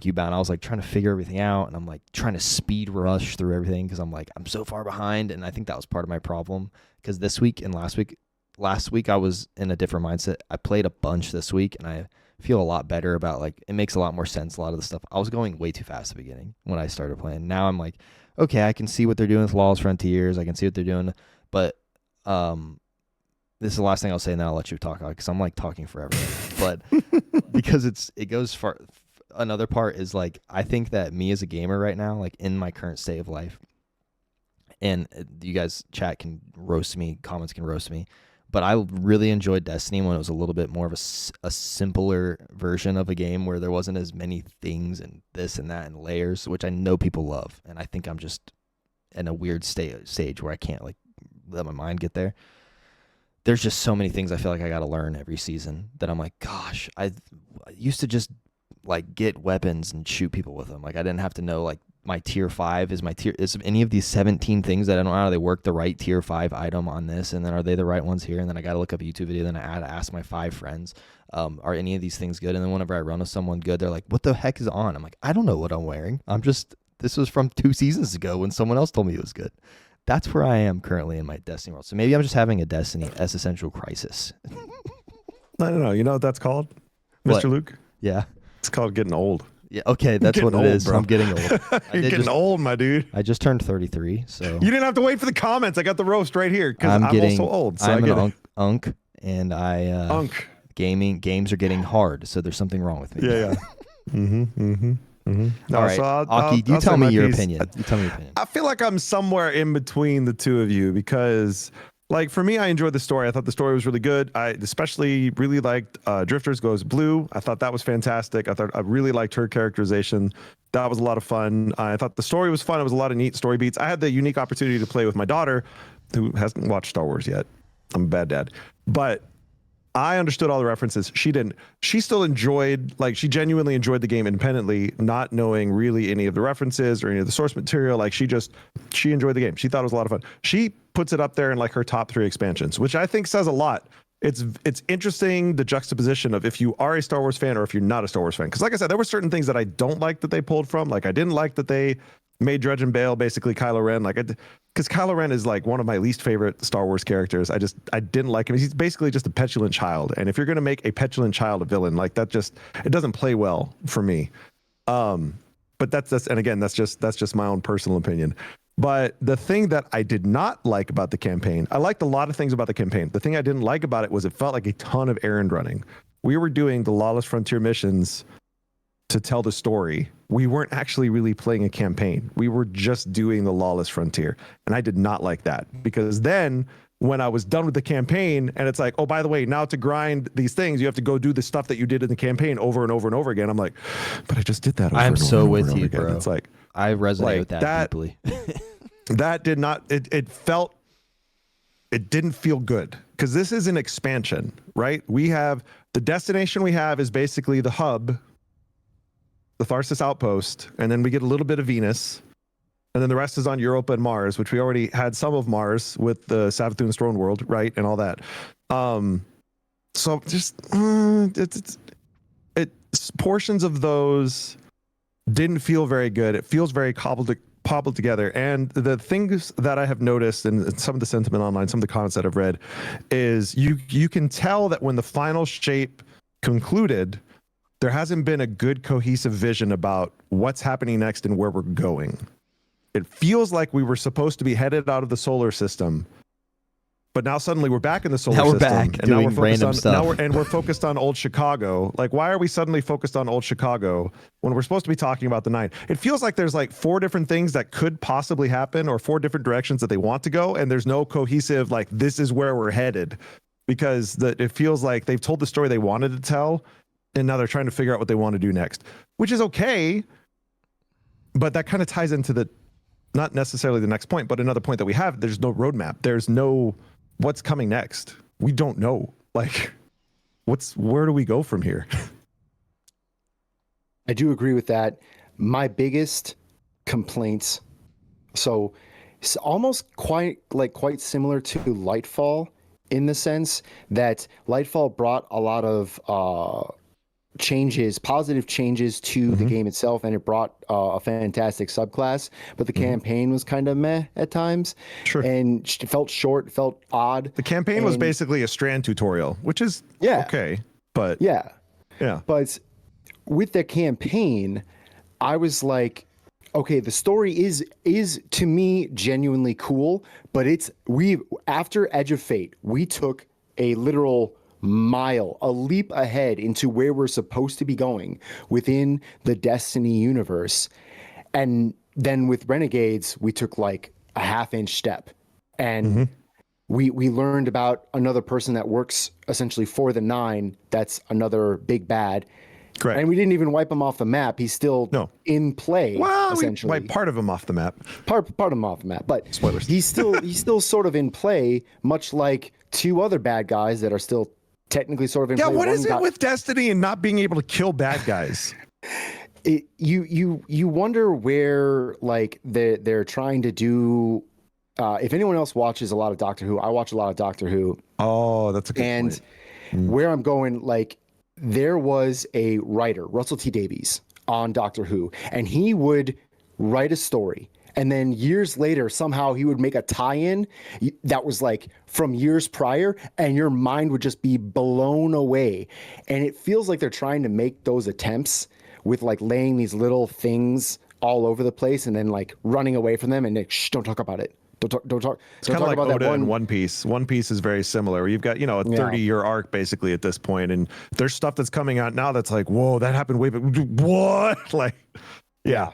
you, Bound. I was like trying to figure everything out, and I'm like trying to speed rush through everything because I'm like I'm so far behind, and I think that was part of my problem. Because this week and last week I was in a different mindset. I played a bunch this week, and I feel a lot better about like it makes a lot more sense. A lot of the stuff I was going way too fast at the beginning when I started playing. Now I'm like, okay, I can see what they're doing with Lawless Frontiers. I can see what they're doing, but this is the last thing I'll say, and then I'll let you talk because I'm like talking forever. But because it goes far. Another part is like I think that me as a gamer right now, like in my current state of life, and you guys chat can roast me, comments can roast me, but I really enjoyed Destiny when it was a little bit more of a simpler version of a game where there wasn't as many things and this and that and layers, which I know people love, and I think I'm just in a weird stage where I can't like let my mind get there. There's just so many things I feel like I got to learn every season that I'm like, gosh, I used to just like get weapons and shoot people with them. Like I didn't have to know like my tier 5 is any of these 17 things that I don't know how they work the right tier 5 item on this, and then are they the right ones here? And then I got to look up a YouTube video, then I ask my 5 friends, are any of these things good? And then whenever I run with someone good, they're like, what the heck is on? I'm like, I don't know what I'm wearing. This was from 2 seasons ago when someone else told me it was good. That's where I am currently in my Destiny world. So maybe I'm just having a Destiny existential crisis. No. You know what that's called, Mr. Luke? Yeah. It's called getting old. Yeah. Okay. That's what it is. Bro. I'm getting old. You're getting old, my dude. I just turned 33. So you didn't have to wait for the comments. I got the roast right here because I'm also old. So I'm an unk, and unk. Games are getting hard. So there's something wrong with me. Yeah. No, all right, so Aki, you tell me your opinion. You tell me your opinion. I feel like I'm somewhere in between the two of you because, like, for me, I enjoyed the story. I thought the story was really good. I especially really liked Drifters Goes Blue. I thought that was fantastic. I really liked her characterization. That was a lot of fun. I thought the story was fun. It was a lot of neat story beats. I had the unique opportunity to play with my daughter, who hasn't watched Star Wars yet. I'm a bad dad, but I understood all the references. She didn't. She still enjoyed, like, she genuinely enjoyed the game independently, not knowing really any of the references or any of the source material. Like, she enjoyed the game. She thought it was a lot of fun. She puts it up there in like her top 3 expansions, which I think says a lot. It's interesting, the juxtaposition of if you are a Star Wars fan or if you're not a Star Wars fan. Because like I said, there were certain things that I don't like that they pulled from. Like, I didn't like that they made Dredge and Bale basically Kylo Ren. Like, because Kylo Ren is like one of my least favorite Star Wars characters. I didn't like him. He's basically just a petulant child. And if you're going to make a petulant child a villain, like that it doesn't play well for me. But that's just my own personal opinion. But the thing that I did not like about the campaign, I liked a lot of things about the campaign. The thing I didn't like about it was it felt like a ton of errand running. We were doing the Lawless Frontier missions to tell the story. We weren't actually really playing a campaign. We were just doing the Lawless Frontier. And I did not like that, because then when I was done with the campaign and it's like, oh, by the way, now to grind these things, you have to go do the stuff that you did in the campaign over and over and over again. I'm like, but I just did that. I'm so with you, bro. It's like, I resonate with that deeply. That did not, it didn't feel good, because this is an expansion, right? The destination we have is basically the hub, the Tharsis outpost, and then we get a little bit of Venus, and then the rest is on Europa and Mars, which we already had some of Mars with the Savathun's throne world, right, and all that. So just portions of those didn't feel very good. It feels very cobbled together. And the things that I have noticed and some of the sentiment online, some of the comments that I've read, is you can tell that when the final shape concluded, there hasn't been a good cohesive vision about what's happening next and where we're going. It feels like we were supposed to be headed out of the solar system, but now suddenly we're back in the solar system. Back and doing now we're focused random on stuff. we're focused on old Chicago. Like, why are we suddenly focused on old Chicago when we're supposed to be talking about the 9? It feels like there's like 4 different things that could possibly happen, or 4 different directions that they want to go, and there's no cohesive like this is where we're headed, because it feels like they've told the story they wanted to tell, and now they're trying to figure out what they want to do next, which is okay. But that kind of ties into the, not necessarily the next point, but another point that we have. There's no roadmap. There's no what's coming next. We don't know. Like, where do we go from here? I do agree with that. My biggest complaints, so it's almost quite similar to Lightfall, in the sense that Lightfall brought a lot of positive changes to the game itself, and it brought a fantastic subclass, but the campaign was kind of meh at times. Sure. And it felt short, felt odd. The campaign was basically a Strand tutorial, which is okay, but yeah. But with the campaign, I was like, okay, the story is to me genuinely cool, but after Edge of Fate, we took a literal mile, a leap ahead into where we're supposed to be going within the Destiny universe. And then with Renegades, we took like a half-inch step, and we learned about another person that works essentially for the 9. That's another big bad. Correct. And we didn't even wipe him off the map. He's still in play. Well, essentially, we wiped part of him off the map. Part of him off the map, but Spoilers. He's still sort of in play, much like 2 other bad guys that are still technically sort of in play. Yeah, what is it with Destiny and not being able to kill bad guys? You wonder where like they're trying to do. If anyone else watches a lot of Doctor Who, I watch a lot of Doctor Who. Oh, that's a good point. And where I'm going, like, there was a writer, Russell T Davies, on Doctor Who, and he would write a story, and then years later, somehow he would make a tie-in that was like from years prior, and your mind would just be blown away. And it feels like they're trying to make those attempts with like laying these little things all over the place, and then like running away from them, and like, shh, don't talk about it. Don't talk. It's kind of like Oda and One Piece. One Piece is very similar. You've got, a 30-year arc basically at this point, and there's stuff that's coming out now that's like, whoa, that happened way back. What? Like, yeah.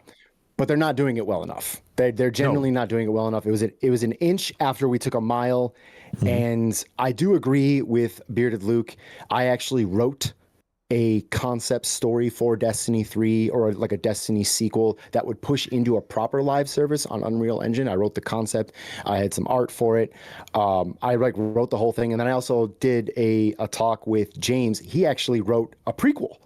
But they're not doing it well enough. They're genuinely not doing it well enough. It was an inch after we took a mile, and I do agree with Bearded Luke. I actually wrote a concept story for Destiny 3, or like a Destiny sequel that would push into a proper live service on Unreal Engine. I wrote the concept. I had some art for it. I wrote the whole thing. And then I also did a talk with James. He actually wrote a prequel.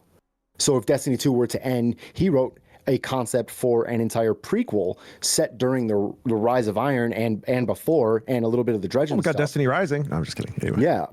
So if Destiny 2 were to end, he wrote a concept for an entire prequel set during the Rise of Iron and before, and a little bit of the Dredgen we got stuff. Destiny Rising. No, I'm just kidding. Anyway. Yeah.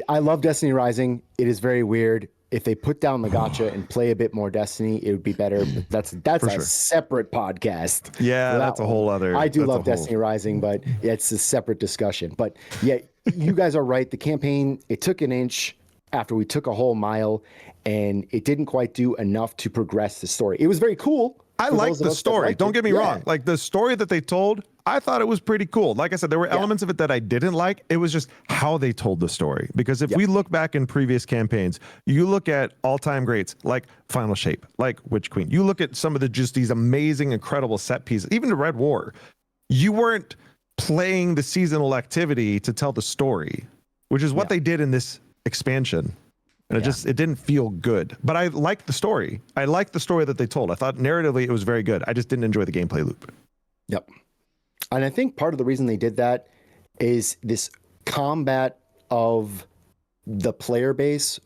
I love Destiny Rising. It is very weird. If they put down the gacha and play a bit more Destiny, it would be better. But that's a separate podcast. Yeah, that's a whole other. I do love Destiny Rising, but it's a separate discussion. But yeah, you guys are right. The campaign, it took an inch after we took a whole mile, and it didn't quite do enough to progress the story. It was very cool. I like the story. Don't get me wrong. Like, the story that they told, I thought it was pretty cool. Like I said, there were elements of it that I didn't like. It was just how they told the story. Because if we look back in previous campaigns, you look at all-time greats like Final Shape, like Witch Queen. You look at some of these amazing, incredible set pieces, even the Red War. You weren't playing the seasonal activity to tell the story, which is what they did in this expansion. And it didn't feel good. But I liked the story. I liked the story that they told. I thought narratively it was very good. I just didn't enjoy the gameplay loop. Yep. And I think part of the reason they did that is this combat of the player base,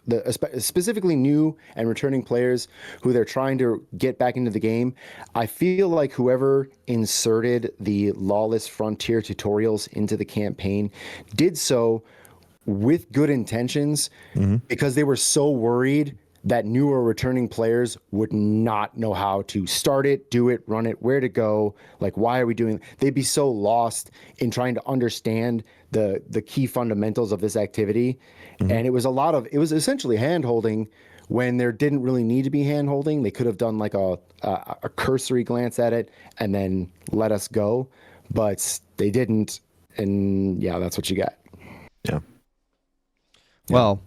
specifically new and returning players who they're trying to get back into the game. I feel like whoever inserted the Lawless Frontier tutorials into the campaign did so with good intentions, because they were so worried that newer returning players would not know how to start it, do it, run it, where to go, like why are we doing? They'd be so lost in trying to understand the key fundamentals of this activity. And it was essentially hand holding when there didn't really need to be hand holding. They could have done like a cursory glance at it and then let us go, but they didn't. And yeah, that's what you got. Yeah. Well,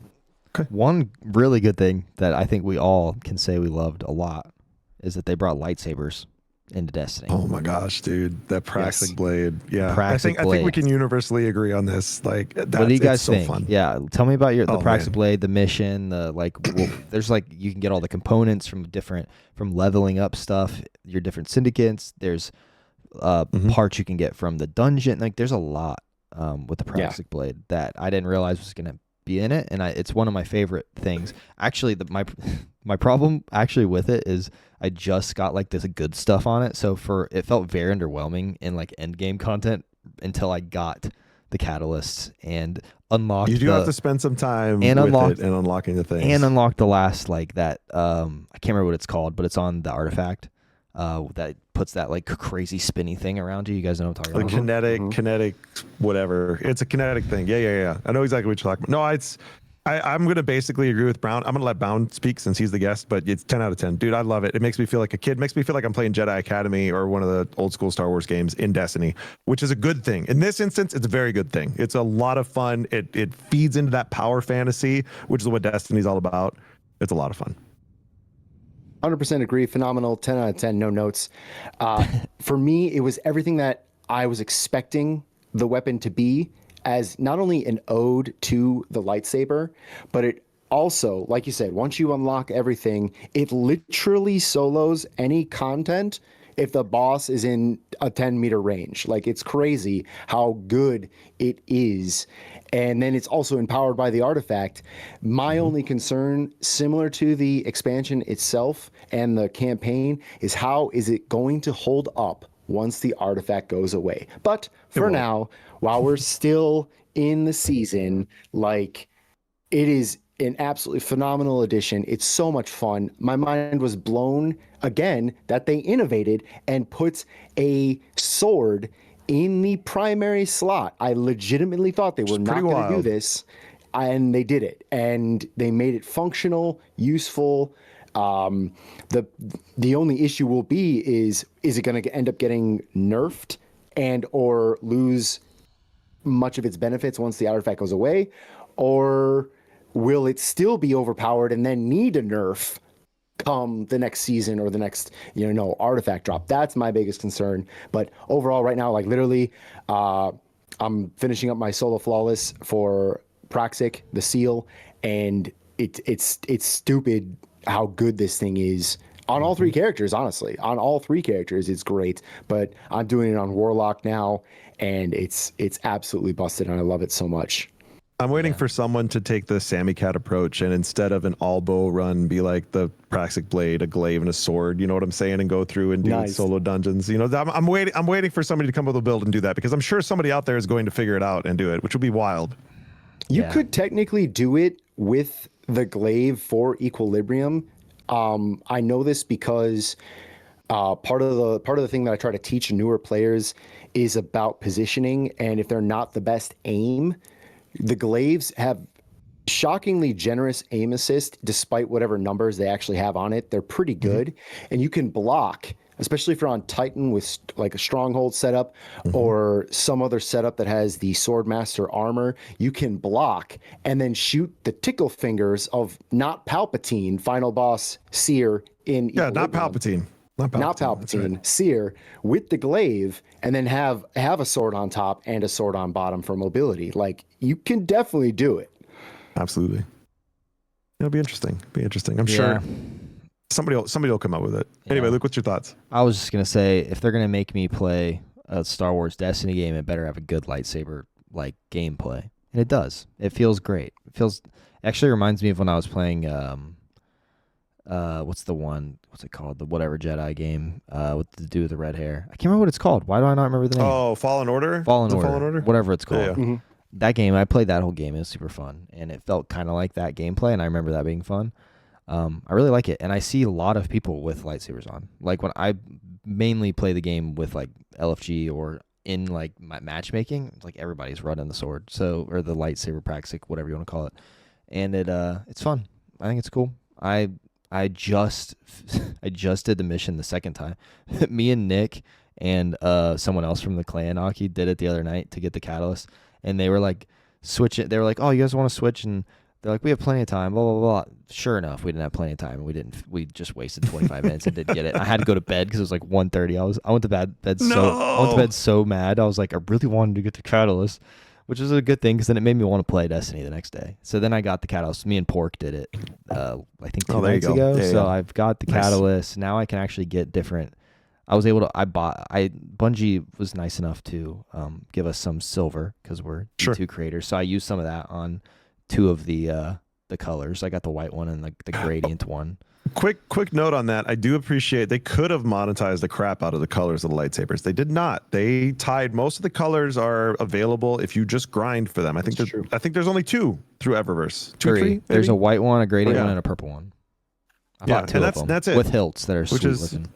Okay. one really good thing that I think we all can say we loved a lot is that they brought lightsabers into Destiny. Oh my gosh, dude, that Praxic Yes. blade. Yeah, Praxic I think we blade. can universally agree on this. Like, What do you guys so think? fun. Yeah, tell me about the Oh, Praxic man. blade, the mission, there's like you can get all the components from leveling up stuff, your different syndicates. There's parts you can get from the dungeon. Like there's a lot with the Praxic blade that I didn't realize was gonna be in it, and it's one of my favorite things. Actually, my problem actually with it is I just got like this good stuff on it, so it felt very underwhelming in like end game content until I got the catalysts and unlocked. You do have to spend some time and with unlocked- it and unlocking the things. and unlock the last like that. I can't remember what it's called, but it's on the artifact. That puts that like crazy spinny thing around you. You guys know what I'm talking the about? kinetic, whatever. It's a kinetic thing. Yeah. I know exactly what you're talking about. No, I'm going to basically agree with Brown. I'm going to let Brown speak since he's the guest, but it's 10 out of 10. Dude, I love it. It makes me feel like a kid. It makes me feel like I'm playing Jedi Academy or one of the old school Star Wars games in Destiny, which is a good thing. In this instance, it's a very good thing. It's a lot of fun. It feeds into that power fantasy, which is what Destiny's all about. It's a lot of fun. 100% agree. Phenomenal. 10 out of 10. No notes. For me, it was everything that I was expecting the weapon to be, as not only an ode to the lightsaber, but it also, like you said, once you unlock everything, it literally solos any content if the boss is in a 10-meter range. Like, it's crazy how good it is. And then it's also empowered by the artifact. My only concern, similar to the expansion itself and the campaign, is how is it going to hold up once the artifact goes away? But for now, while we're still in the season, like, it is an absolutely phenomenal addition. It's so much fun. My mind was blown again that they innovated and put a sword in the primary slot. I legitimately thought they were not going to do this, and they did it. And they made it functional, useful. The only issue will be is it going to end up getting nerfed and or lose much of its benefits once the artifact goes away, or will it still be overpowered and then need a nerf come the next season or the next artifact drop? That's my biggest concern. But overall, right now, like literally, I'm finishing up my solo flawless for Praxic, the seal, and it's stupid how good this thing is on all three characters. Honestly, on all three characters, it's great. But I'm doing it on Warlock now, and it's absolutely busted, and I love it so much. I'm waiting for someone to take the Sammy Cat approach and instead of an all bow run, be like the Praxic blade, a glaive, and a sword. You know what I'm saying? And go through and do solo dungeons. You know, I'm waiting for somebody to come up with a build and do that, because I'm sure somebody out there is going to figure it out and do it, which would be wild. You could technically do it with the glaive for Equilibrium. I know this because part of the thing that I try to teach newer players is about positioning, and if they're not the best aim, the glaives have shockingly generous aim assist despite whatever numbers they actually have on it. They're pretty good, and you can block, especially if you're on Titan with like a stronghold setup or some other setup that has the Swordmaster armor. You can block and then shoot the tickle fingers of not Palpatine, final boss Seer in not Equilibrium. Palpatine. Not Palpatine, right. Seer with the glaive, and then have a sword on top and a sword on bottom for mobility. Like, you can definitely do it. Absolutely. It'll be interesting. I'm sure somebody will come up with it. Anyway, Luke, what's your thoughts? I was just gonna say, if they're gonna make me play a Star Wars Destiny game, it better have a good lightsaber like gameplay, and it does. It feels great. Actually reminds me of when I was playing what's it called? The whatever Jedi game with the dude with the red hair. I can't remember what it's called. Why do I not remember the name? Oh, Fallen Order? Fallen Order. Whatever it's called. Yeah. That game, I played that whole game. It was super fun, and it felt kind of like that gameplay, and I remember that being fun. I really like it, and I see a lot of people with lightsabers on. Like when I mainly play the game with like LFG or in like my matchmaking, it's like everybody's running the sword, so or the lightsaber praxic, whatever you want to call it, and it's fun. I think it's cool. I just I just did the mission the second time. Me and Nick and someone else from the clan Aki did it the other night to get the catalyst, and they were like switch it. They were like, "Oh, you guys want to switch?" And they're like, "We have plenty of time." Blah blah blah. Sure enough, we didn't have plenty of time, and we didn't. We just wasted 25 minutes and didn't get it. I had to go to bed because it was like 1:30. I went to bed I went to bed so mad. I was like, I really wanted to get the catalyst, which is a good thing because then it made me want to play Destiny the next day. So then I got the catalyst. Me and Pork did it, I think 2 nights ago. Yeah, so yeah. I've got the catalyst. Now I can actually get different. I was able to. Bungie was nice enough to give us some silver because we're D2 creators. So I used some of that on 2 of the colors. I got the white one and the gradient one. Quick note on that. I do appreciate they could have monetized the crap out of the colors of the lightsabers. They did not. They tied most of the colors are available if you just grind for them. I think there's only 2 through Eververse. 2, 3. There's a white one, a gradient one, and a purple one. I bought 2 of them. That's it. With hilts that are sweet looking.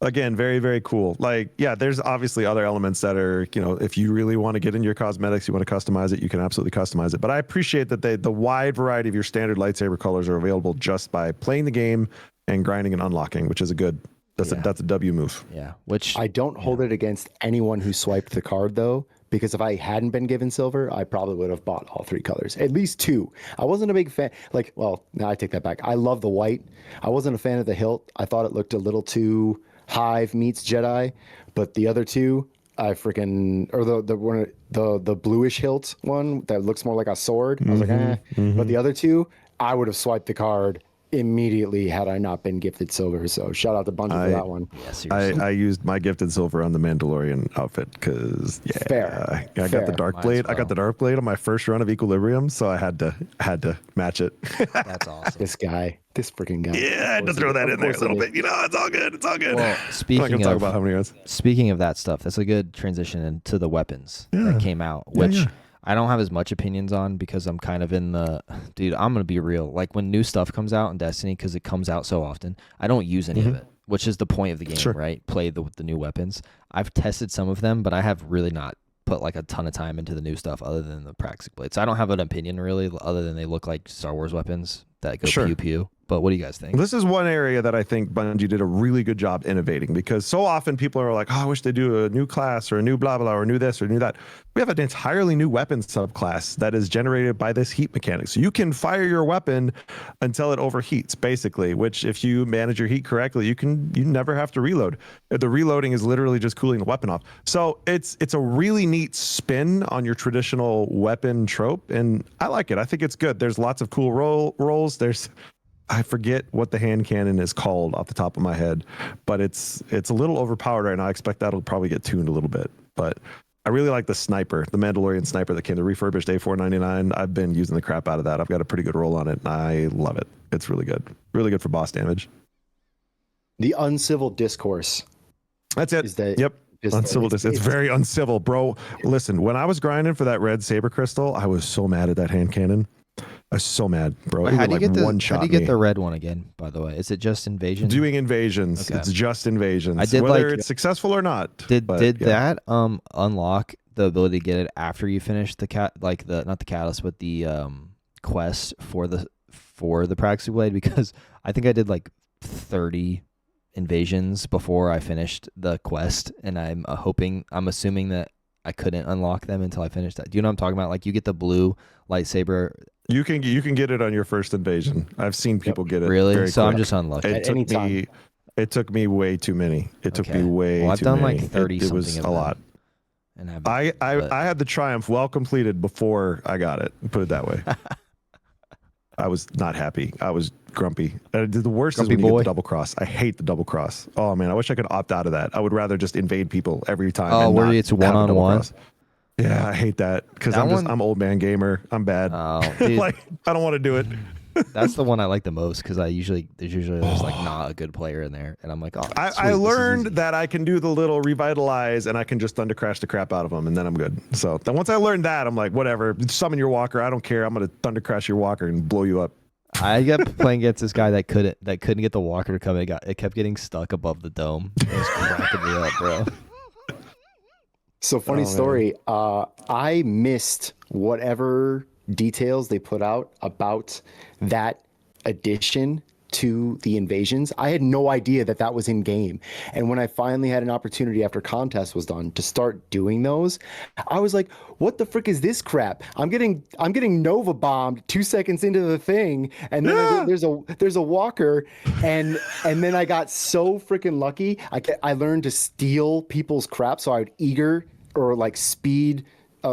Again, very, very cool. Like, yeah, there's obviously other elements that are, if you really want to get into your cosmetics, you want to customize it, you can absolutely customize it. But I appreciate that the wide variety of your standard lightsaber colors are available just by playing the game and grinding and unlocking, which is that's a W move. Yeah, which I don't hold it against anyone who swiped the card though, because if I hadn't been given silver, I probably would have bought all 3 colors, at least 2. I wasn't a big fan. Now I take that back. I love the white. I wasn't a fan of the hilt. I thought it looked a little too Hive meets Jedi, but the other 2, I freaking the bluish hilt one that looks more like a sword. I was like, But the other 2, I would have swiped the card immediately had I not been gifted silver. So shout out to Bungie for that one. Yeah, I used my gifted silver on the Mandalorian outfit because I got the dark blade. I got the dark blade on my first run of Equilibrium, so I had to match it. That's awesome. This freaking guy. Yeah, I had to throw that in there a little bit. It's all good. It's all good. Well, speaking of that stuff, that's a good transition into the weapons that came out, which I don't have as much opinions on because I'm kind of in the dude. I'm gonna be real. Like when new stuff comes out in Destiny, because it comes out so often, I don't use any of it, which is the point of the game, right? Play the new weapons. I've tested some of them, but I have really not put like a ton of time into the new stuff other than the Praxic blade. So I don't have an opinion really, other than they look like Star Wars weapons that go pew pew. But what do you guys think? This is one area that I think Bungie did a really good job innovating, because so often people are like, oh, I wish they do a new class or a new blah, blah, or new this or new that. We have an entirely new weapon subclass that is generated by this heat mechanic. So you can fire your weapon until it overheats, basically, which if you manage your heat correctly, you never have to reload. The reloading is literally just cooling the weapon off. So it's a really neat spin on your traditional weapon trope, and I like it. I think it's good. There's lots of cool rolls. I forget what the hand cannon is called off the top of my head, but it's a little overpowered right now. I expect that'll probably get tuned a little bit, but I really like the sniper, the Mandalorian sniper that came, the refurbished A499. I've been using the crap out of that. I've got a pretty good roll on it, and I love it. It's really good for boss damage. The uncivil discourse. That's it. Yep. Uncivil. It's very uncivil, bro. Listen, when I was grinding for that red saber crystal, I was so mad at that hand cannon. I was so mad, bro. How do you get the red one again, by the way? Is it just invasion? Doing invasions. Okay. It's just invasions. I did whether it's successful or not. Did that unlock the ability to get it after you finish the not the catalyst, but the quest for the Praxi blade? Because I think I did like 30 invasions before I finished the quest, and I'm assuming that I couldn't unlock them until I finished that. Do you know what I'm talking about? Like you get the blue lightsaber. You can get it on your first invasion. I've seen people get it. Really? Very so quick. I'm just unlucky. It took me way too many. It took me way too many. I've done like 30 it was a lot. And I had the triumph well completed before I got it. Put it that way. I was not happy. I was grumpy. The worst is when you get the double cross. I hate the double cross. Oh man, I wish I could opt out of that. I would rather just invade people every time. Oh, where it's one-on-one. Yeah, I hate that because I'm old man gamer. I'm bad. Oh, dude. Like I don't want to do it. That's the one I like the most because there's usually like not a good player in there, and I'm like, oh. I learned that I can do the little revitalize, and I can just thunder crash the crap out of them, and then I'm good. So then once I learned that, I'm like, whatever, summon your walker. I don't care. I'm gonna thunder crash your walker and blow you up. I kept playing against this guy that couldn't get the walker to come. It kept getting stuck above the dome. It was cracking me up, bro. So funny story. I missed whatever details they put out about that addition to the invasions. I had no idea that that was in game. And when I finally had an opportunity after contest was done to start doing those, I was like, what the frick is this crap? I'm getting Nova bombed 2 seconds into the thing, and then there's a walker, and then I got so freaking lucky. I learned to steal people's crap, so I would eager or like speed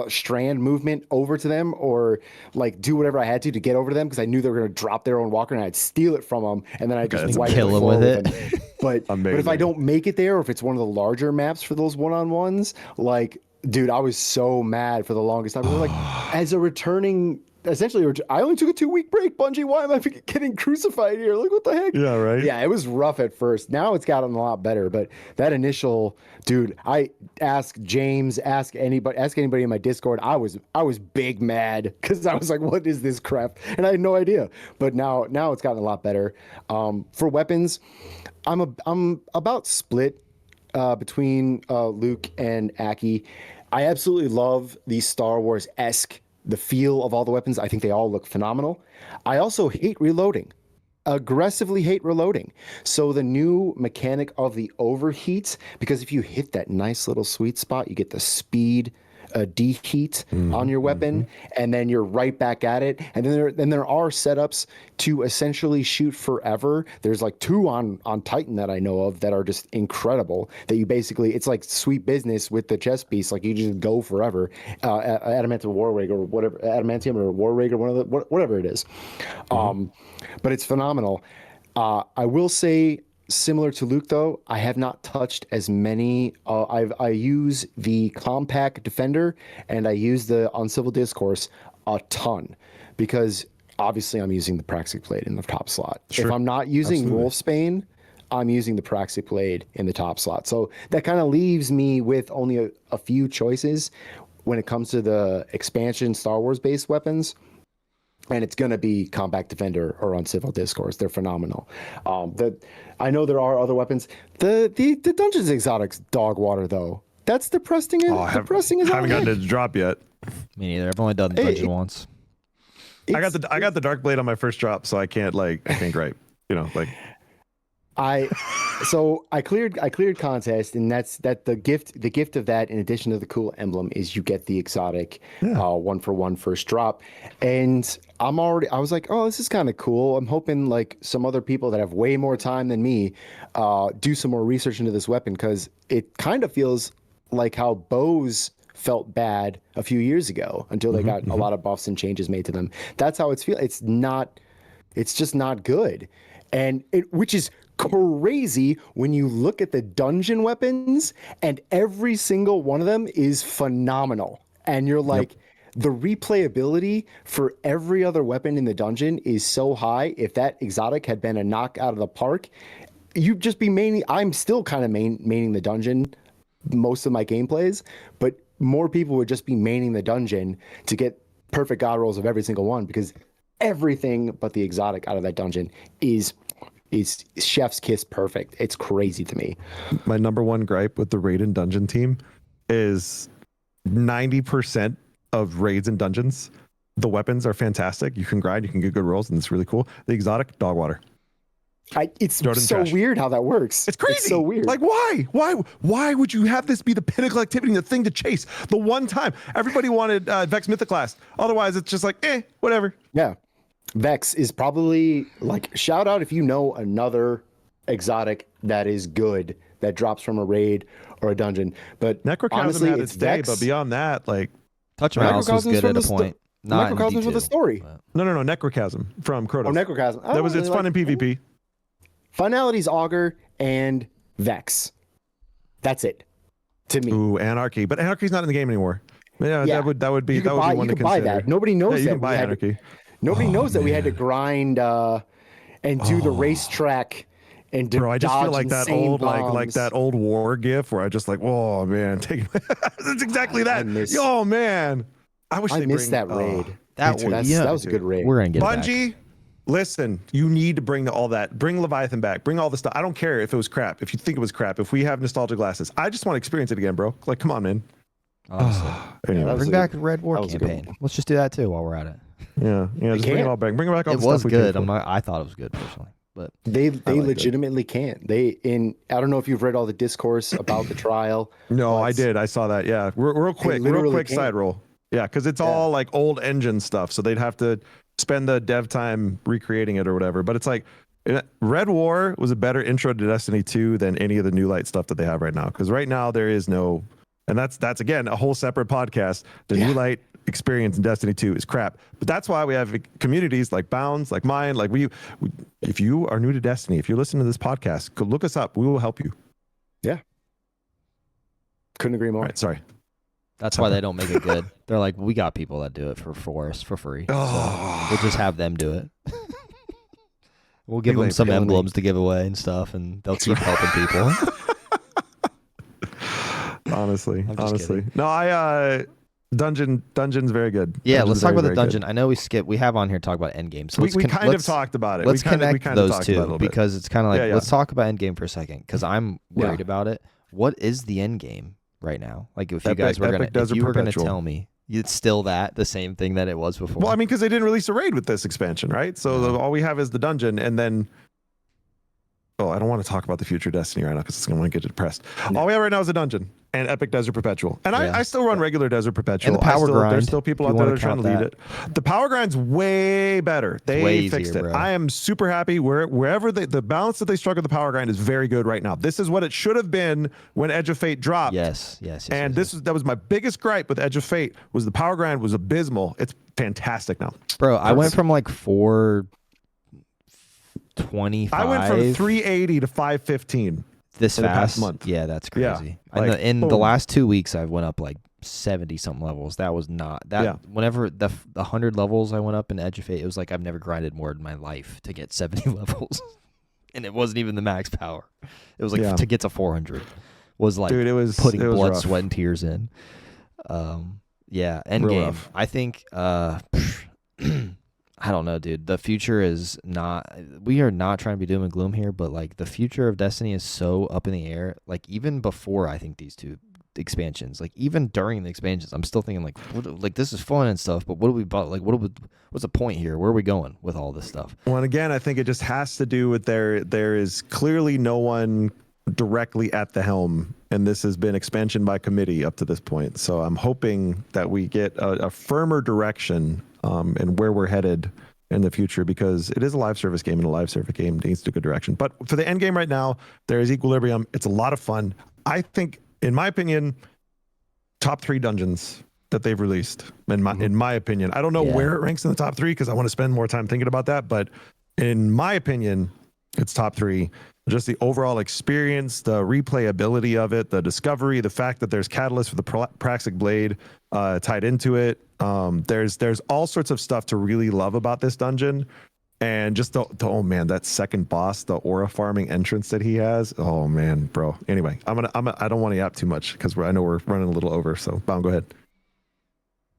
strand movement over to them, or like do whatever I had to get over to them, because I knew they were going to drop their own walker, and I'd steal it from them, and then I just wipe kill the them floor with them. it. But if I don't make it there, or if it's one of the larger maps for those one-on-ones, like, dude, I was so mad for the longest time. Like, as a returning, essentially, I only took a 2-week break. Bungie, why am I getting crucified here? Like, what the heck? Yeah, right. Yeah, it was rough at first. Now it's gotten a lot better, but that initial, dude, I ask James, ask anybody in my Discord. I was big mad because I was like, what is this crap? And I had no idea. But now it's gotten a lot better. For weapons, I'm about split between Luke and Aki. I absolutely love the Star Wars-esque, the feel of all the weapons. I think they all look phenomenal. I also hate reloading. Aggressively hate reloading. So the new mechanic of the overheat, because if you hit that nice little sweet spot, you get the speed deheat on your weapon, and then you're right back at it. And then there are setups to essentially shoot forever. There's like 2 on Titan that I know of that are just incredible. That you basically, it's like sweet business with the chest piece. Like you just go forever. Adamantium War Rig or whatever, Adamantium or War Rig or whatever it is. But it's phenomenal. I will say, similar to Luke, though, I have not touched as many. I use the Compact Defender and I use the Uncivil Discourse a ton, because obviously I'm using the Praxic Blade in the top slot. Sure. If I'm not using Wolfsbane, I'm using the Praxic Blade in the top slot. So that kind of leaves me with only a few choices when it comes to the expansion Star Wars based weapons. And it's going to be Compact Defender or Uncivil Discourse. They're phenomenal. I know there are other weapons. The Dungeons Exotics Dog Water, though, that's depressing. Depressing as haven't gotten it to drop yet. Me neither. I've only done the dungeon once. I got the Dark Blade on my first drop, so I can't gripe. I cleared contest, and that's the gift of that, in addition to the cool emblem, is you get the exotic 1-for-1 first drop. And I was like, oh, this is kind of cool. I'm hoping like some other people that have way more time than me do some more research into this weapon, because it kind of feels like how bows felt bad a few years ago until they got a lot of buffs and changes made to them. That's how it's feel. It's just not good. And which is crazy when you look at the dungeon weapons, and every single one of them is phenomenal. And you're like, the replayability for every other weapon in the dungeon is so high. If that exotic had been a knock out of the park, you'd just be mainly, I'm still kind of maining the dungeon most of my gameplays, but more people would just be maining the dungeon to get perfect god rolls of every single one, because everything but the exotic out of that dungeon is chef's kiss perfect. It's crazy to me. My number one gripe with the raid and dungeon team is 90% of raids and dungeons, the weapons are fantastic. You can grind, you can get good rolls, and it's really cool. The exotic, dog water. It's so weird how that works. It's crazy. It's so weird. Like, why would you have this be the pinnacle activity, the thing to chase? The one time everybody wanted Vex Mythoclast. Otherwise, it's just like, whatever. Yeah. Vex is probably like, shout out if you know another exotic that is good that drops from a raid or a dungeon. But Necrochasm honestly, had it's its day, Vex. but beyond that, like, Touch Mouse was good at a point. Not in Necrochasm's with a D2, story. but- no, Necrochasm from Krotos. Oh, Necrochasm. It's fun in PvP. Finality's Augur and Vex. That's it to me. Ooh, Anarchy, but Anarchy's not in the game anymore. Yeah, that would be one to buy consider. that. Nobody knows you that can buy Anarchy. Nobody knows that we had to grind and do the racetrack and Bro, I just feel like that insane old bombs. like that old war gif where I just like, oh man, take it's exactly that. Man, I wish they missed that raid. That that was a good raid. Bungie, Listen, you need to bring all that. Bring Leviathan back. Bring all the stuff. I don't care if it was crap. If you think it was crap, if we have nostalgia glasses, I just want to experience it again, bro. Like, come on, man. Honestly. Anyway. Bring back the Red War campaign. Let's just do that too while we're at it. Yeah, just bring it all back. Bring back all it the was stuff. Good. I thought it was good personally, but they legitimately can't. I don't know if you've read all the discourse about the trial. No, I did. I saw that. Yeah, real quick side roll. Yeah, because it's all like old engine stuff, so they'd have to spend the dev time recreating it or whatever. But it's like Red War was a better intro to Destiny 2 than any of the New Light stuff that they have right now. Because right now there is no, and that's again a whole separate podcast. The New Light experience in Destiny 2 is crap. But that's why we have communities like Bounds, like mine, like we if you are new to Destiny, if you're listening to this podcast, go look us up. We will help you. Yeah. Couldn't agree more. All right, sorry. That's why they don't make it good. They're like, we got people that do it for us for free. So we'll just have them do it. We'll give them some emblems to give away and stuff, and they'll keep helping people. honestly. No, Dungeon's very good. Yeah, Dungeon's let's talk about the very dungeon. good. I know we have on here talk about endgame. So we kind of talked about it. Let's connect we kind those of talked about it a two little bit. because it's kind of like let's talk about endgame for a second because I'm worried about it. What is the endgame right now? Like if you guys were gonna tell me it's still the same thing that it was before. Well, I mean, because they didn't release a raid with this expansion, right? So all we have is the dungeon, and then I don't want to talk about the future Destiny right now because it's going to get depressed. No. All we have right now is a dungeon and Epic Desert Perpetual. And I still run regular Desert Perpetual. And the power grind. There's still people out there that are trying to lead it. The power grind's way better. They fixed it. Bro. I am super happy. Wherever the balance that they struck with the power grind is very good right now. This is what it should have been when Edge of Fate dropped. Yes. And that was my biggest gripe with Edge of Fate was the power grind was abysmal. It's fantastic now. Bro, I went from like 425. I went from 380 to 515 this in the past month. Yeah, that's crazy. Yeah, in the last 2 weeks, I went up like 70 something levels. That was not that. Yeah. Whenever the 100 levels I went up in Edge of Fate, it was like I've never grinded more in my life to get 70 levels, and it wasn't even the max power. It was like to get to 400 was like it was putting blood, rough. sweat, and tears in. Endgame. I think. I don't know, dude. The future is not. We are not trying to be doom and gloom here, but like the future of Destiny is so up in the air. Like even before, I think these two expansions, like even during the expansions, I'm still thinking like this is fun and stuff. But what do we like? What's the point here? Where are we going with all this stuff? Well, and again, I think it just has to do with there is clearly no one directly at the helm, and this has been expansion by committee up to this point. So I'm hoping that we get a firmer direction. And where we're headed in the future, because it is a live service game, and a live service game needs to go good direction. But for the end game right now, there is Equilibrium. It's a lot of fun. I think, in my opinion, top 3 dungeons that they've released. In my opinion, I don't know where it ranks in the top 3 because I want to spend more time thinking about that. But in my opinion, it's top 3. Just the overall experience, the replayability of it, the discovery, the fact that there's Catalyst for the Praxic Blade tied into it. There's all sorts of stuff to really love about this dungeon, and just oh man, that second boss, the aura farming entrance that he has. Oh man, bro. Anyway, I don't want to yap too much because I know we're running a little over. So, Bound, go ahead.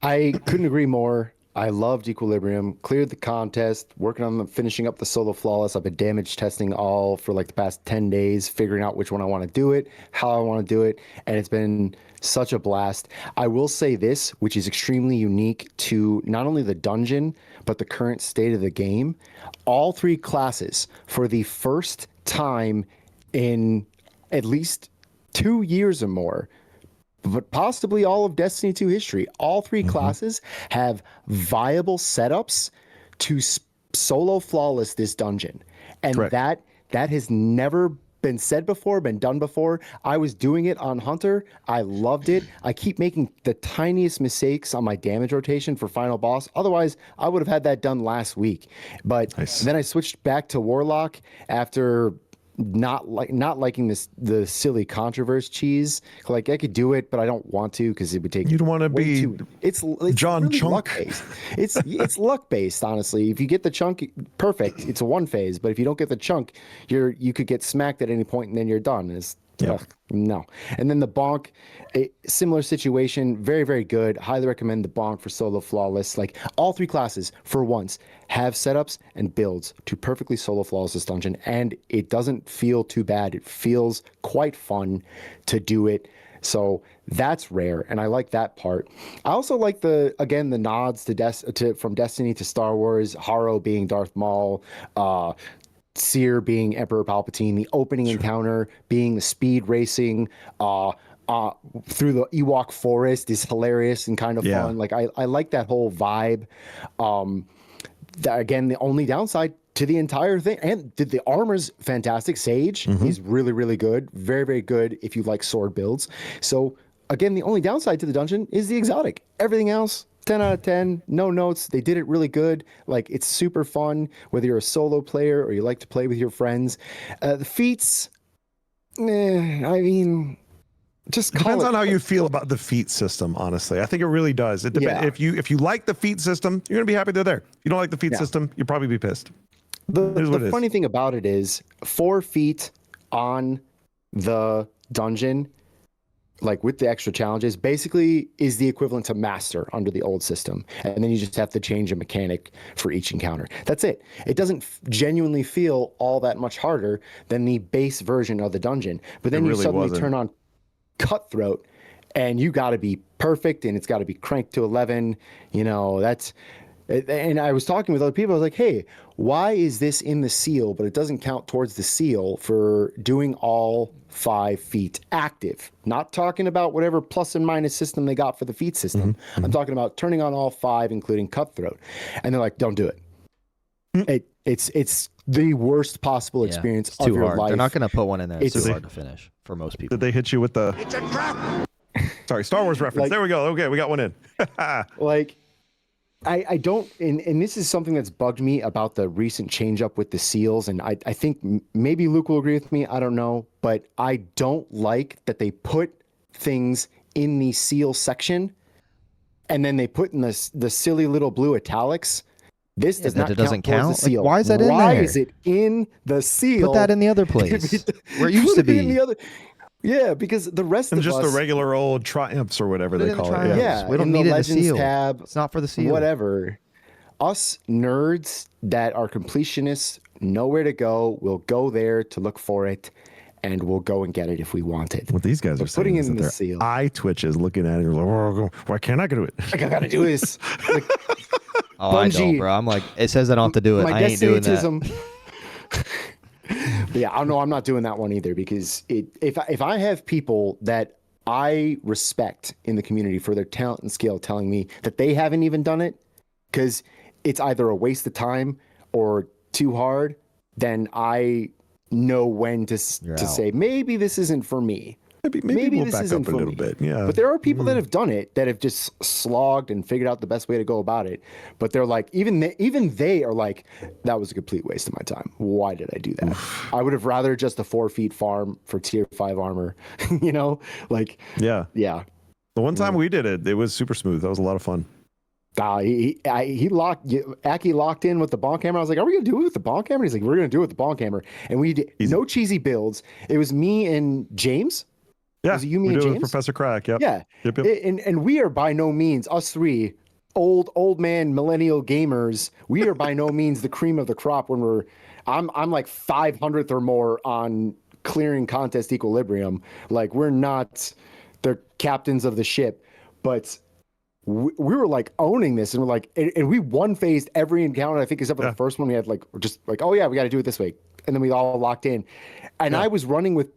I couldn't agree more. I loved Equilibrium, cleared the contest, working on finishing up the solo flawless. I've been damage testing all for like the past 10 days, figuring out which one I want to do it, how I want to do it, and it's been such a blast. I will say this, which is extremely unique to not only the dungeon, but the current state of the game. All 3 classes, for the first time in at least 2 years or more, but possibly all of Destiny 2 history, all 3 classes have viable setups to solo flawless this dungeon. And that has never been said before, been done before. I was doing it on Hunter. I loved it. I keep making the tiniest mistakes on my damage rotation for final boss. Otherwise, I would have had that done last week. But then I switched back to Warlock after not liking the silly controversy cheese. Like I could do it, but I don't want to because it would take. You don't want to be. It's John really Chunk. luck based. It's luck based. Honestly, if you get the chunk, perfect. It's a 1 phase, but if you don't get the chunk, you could get smacked at any point and then you're done. Yeah. No. And then the bonk, a similar situation, very, very good. Highly recommend the bonk for solo flawless. Like all 3 classes, for once, have setups and builds to perfectly solo flawless this dungeon, and it doesn't feel too bad. It feels quite fun to do it. So that's rare, and I like that part. I also like the nods to from Destiny to Star Wars, Haro being Darth Maul, Seer being Emperor Palpatine, the opening encounter being the speed racing through the Ewok forest is hilarious and kind of fun. Like I like that whole vibe. Again, the only downside to the entire thing, and the armor's fantastic. Sage is really, really good. Very, very good if you like sword builds. So again, the only downside to the dungeon is the exotic. Everything else, 10 out of 10, no notes. They did it really good. Like, it's super fun, whether you're a solo player or you like to play with your friends. The feats, I mean, just depends on how you feel about the feat system, honestly. I think it really does. It depends. If you like the feat system, you're going to be happy they're there. If you don't like the feat system, you'll probably be pissed. The funny thing about it is 4 feet on the dungeon, like with the extra challenges, basically is the equivalent to master under the old system. And then you just have to change a mechanic for each encounter. That's it. It doesn't genuinely feel all that much harder than the base version of the dungeon. But then you suddenly turn on Cutthroat and you got to be perfect, and it's got to be cranked to 11. You know, and I was talking with other people. I was like, hey, why is this in the seal, but it doesn't count towards the seal for doing all 5 feet active? Not talking about whatever plus and minus system they got for the feet system. I'm talking about turning on all 5, including Cutthroat. And they're like, don't do it. It's the worst possible experience of your life. They're not going to put one in there. It's too hard to finish for most people. Did they hit you with the... It's a trap! Sorry, Star Wars reference. There we go. Okay, we got one in. Like... I don't, and this is something that's bugged me about the recent change up with the seals, and I think maybe Luke will agree with me, I don't know, but I don't like that they put things in the seal section, and then they put in the silly little blue italics. This does not count. The seal. Like, why is that in there? Why is it in the seal? Put that in the other place, where it used to be. Yeah, because the rest of just us... the regular old triumphs or whatever they call it. Yeah, we don't need it in the seal. Tab, it's not for the seal. Whatever. Us nerds that are completionists, know where to go. We'll go there to look for it, and we'll go and get it if we want it. What these guys are putting saying in is the seal. Eye twitches looking at it. Like, oh, why can't I do it? Like, I gotta do this. Like, Bungie, I don't, bro. I'm like, it says I don't have to do it. I ain't doing that. Yeah, I know I'm not doing that one either, because if I have people that I respect in the community for their talent and skill telling me that they haven't even done it because it's either a waste of time or too hard, then I know when to say, maybe this isn't for me. Maybe we'll back up a little bit. Yeah. But there are people that have done it, that have just slogged and figured out the best way to go about it. But they're like, even they are like, that was a complete waste of my time. Why did I do that? I would have rather just a 4 feet farm for tier 5 armor, you know? Like, yeah. The one time we did it, it was super smooth. That was a lot of fun. Aki locked in with the bonk hammer. I was like, are we going to do it with the bonk hammer? He's like, we're going to do it with the bonk hammer. And we did no cheesy builds. It was me and James. Yeah, was it you, me, and James? Professor Crack. Yep. Yeah. Yep. And we are by no means, us 3 old man millennial gamers. We are by no means the cream of the crop when I'm like 500th or more on clearing contest equilibrium. Like, we're not the captains of the ship, but we were like owning this, and we're like, and we one-phased every encounter, I think, except for the first one. We had like, just like, oh yeah, we got to do it this way. And then we all locked in. And I was running with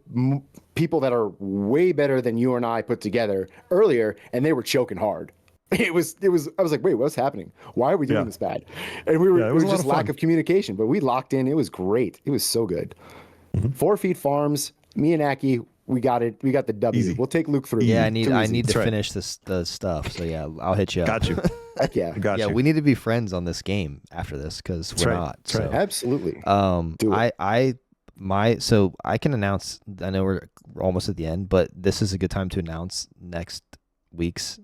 people that are way better than you and I put together earlier, and they were choking hard. I was like, wait, what's happening? Why are we doing this bad? And it was just lack of communication, but we locked in. It was great. It was so good. 4 feet farms, me and Aki, we got it. We got the W. Easy. We'll take Luke through. Yeah, I need to finish the stuff. So yeah, I'll hit you up. Got you. Heck yeah. Got you. We need to be friends on this game after this, because we're not. That's right. Absolutely. So I can announce, I know we're almost at the end, but this is a good time to announce next week's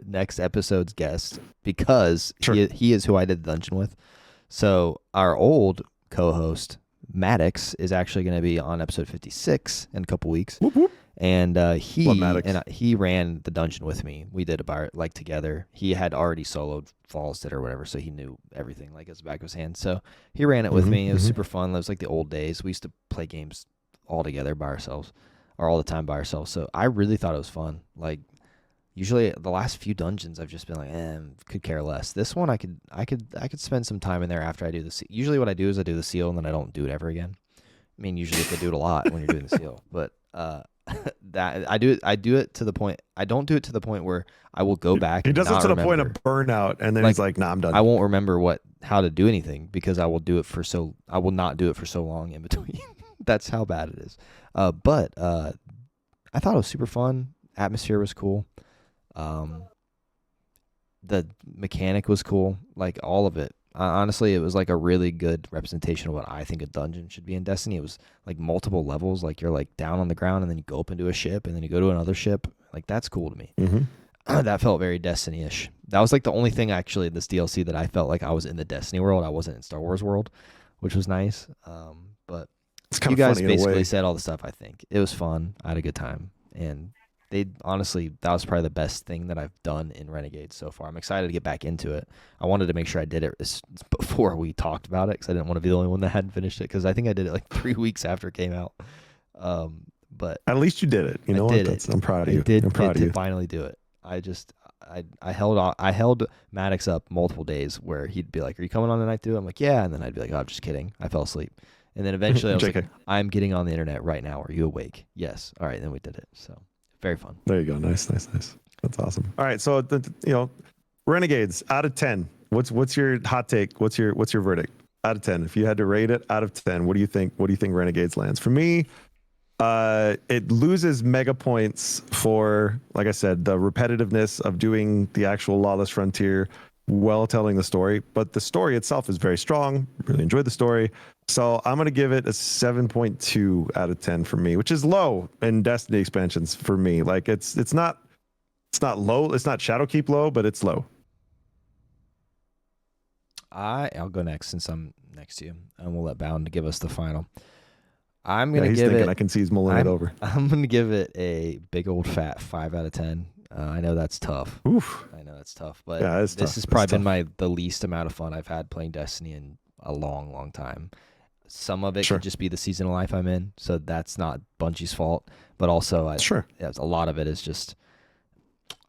next episode's guest, because he is who I did the dungeon with. So our old co-host Maddox is actually going to be on episode 56 in a couple weeks. Whoop, whoop. And Love Maddox. he ran the dungeon with me. We did it together. He had already soloed Falls Did or whatever, so he knew everything like as the back of his hand. So he ran it with me. It was super fun. It was like the old days. We used to play games all together by ourselves, or all the time by ourselves. So I really thought it was fun. Like usually the last few dungeons I've just been like, could care less. This one I could spend some time in there after I do the seal. Usually what I do is I do the seal and then I don't do it ever again. I mean, usually you have to do it a lot when you're doing the seal, but that I do it to the point. I don't do it to the point where I will go back. He and does it not to the remember. point of burnout, and then he's like, "Nah, I'm done." I won't remember how to do anything because I will not do it for so long in between. That's how bad it is. But I thought it was super fun. Atmosphere was cool. The mechanic was cool. Like all of it. Honestly, it was like a really good representation of what I think a dungeon should be in Destiny. It was like multiple levels. Like you're like down on the ground and then you go up into a ship and then you go to another ship. Like that's cool to me. That felt very Destiny-ish. That was like the only thing actually in this DLC that I felt like I was in the Destiny world. I wasn't in Star Wars world, which was nice. But It's kind you of guys funny in a basically way. said all the stuff. I think it was fun. I had a good time, and honestly, that was probably the best thing that I've done in Renegades so far. I'm excited to get back into it. I wanted to make sure I did it before we talked about it because I didn't want to be the only one that hadn't finished it because I think I did it like 3 weeks after it came out. But At least you did it. You know what? I'm proud of you. I'm proud of you. Finally do it. I held Maddox up multiple days where he'd be like, "Are you coming on tonight to do it?" I'm like, "Yeah," and then I'd be like, "Oh, I'm just kidding. I fell asleep." And then eventually I was like, "I'm getting on the internet right now. Are you awake?" Yes. All right. Then we did it. So very fun. There you go. Nice. That's awesome. All right. So Renegades out of 10. What's your hot take? What's your verdict out of 10? If you had to rate it out of 10, what do you think Renegades lands? For me, it loses mega points for, like I said, the repetitiveness of doing the actual Lawless Frontier while telling the story. But the story itself is very strong. Really enjoyed the story. So I'm going to give it a 7.2 out of 10 for me, which is low in Destiny expansions for me. Like it's not low. It's not Shadowkeep low, but it's low. I'll go next since I'm next to you, and we'll let Bound give us the final. I'm gonna he's give thinking, it. I can see he's mulling it over. I'm gonna give it a big old fat 5 out of 10. I know that's tough. Oof. I know that's tough, but Yeah, this tough. has probably been the least amount of fun I've had playing Destiny in a long, long time. Some of it could just be the season of life I'm in, so that's not Bungie's fault. But also, a lot of it is just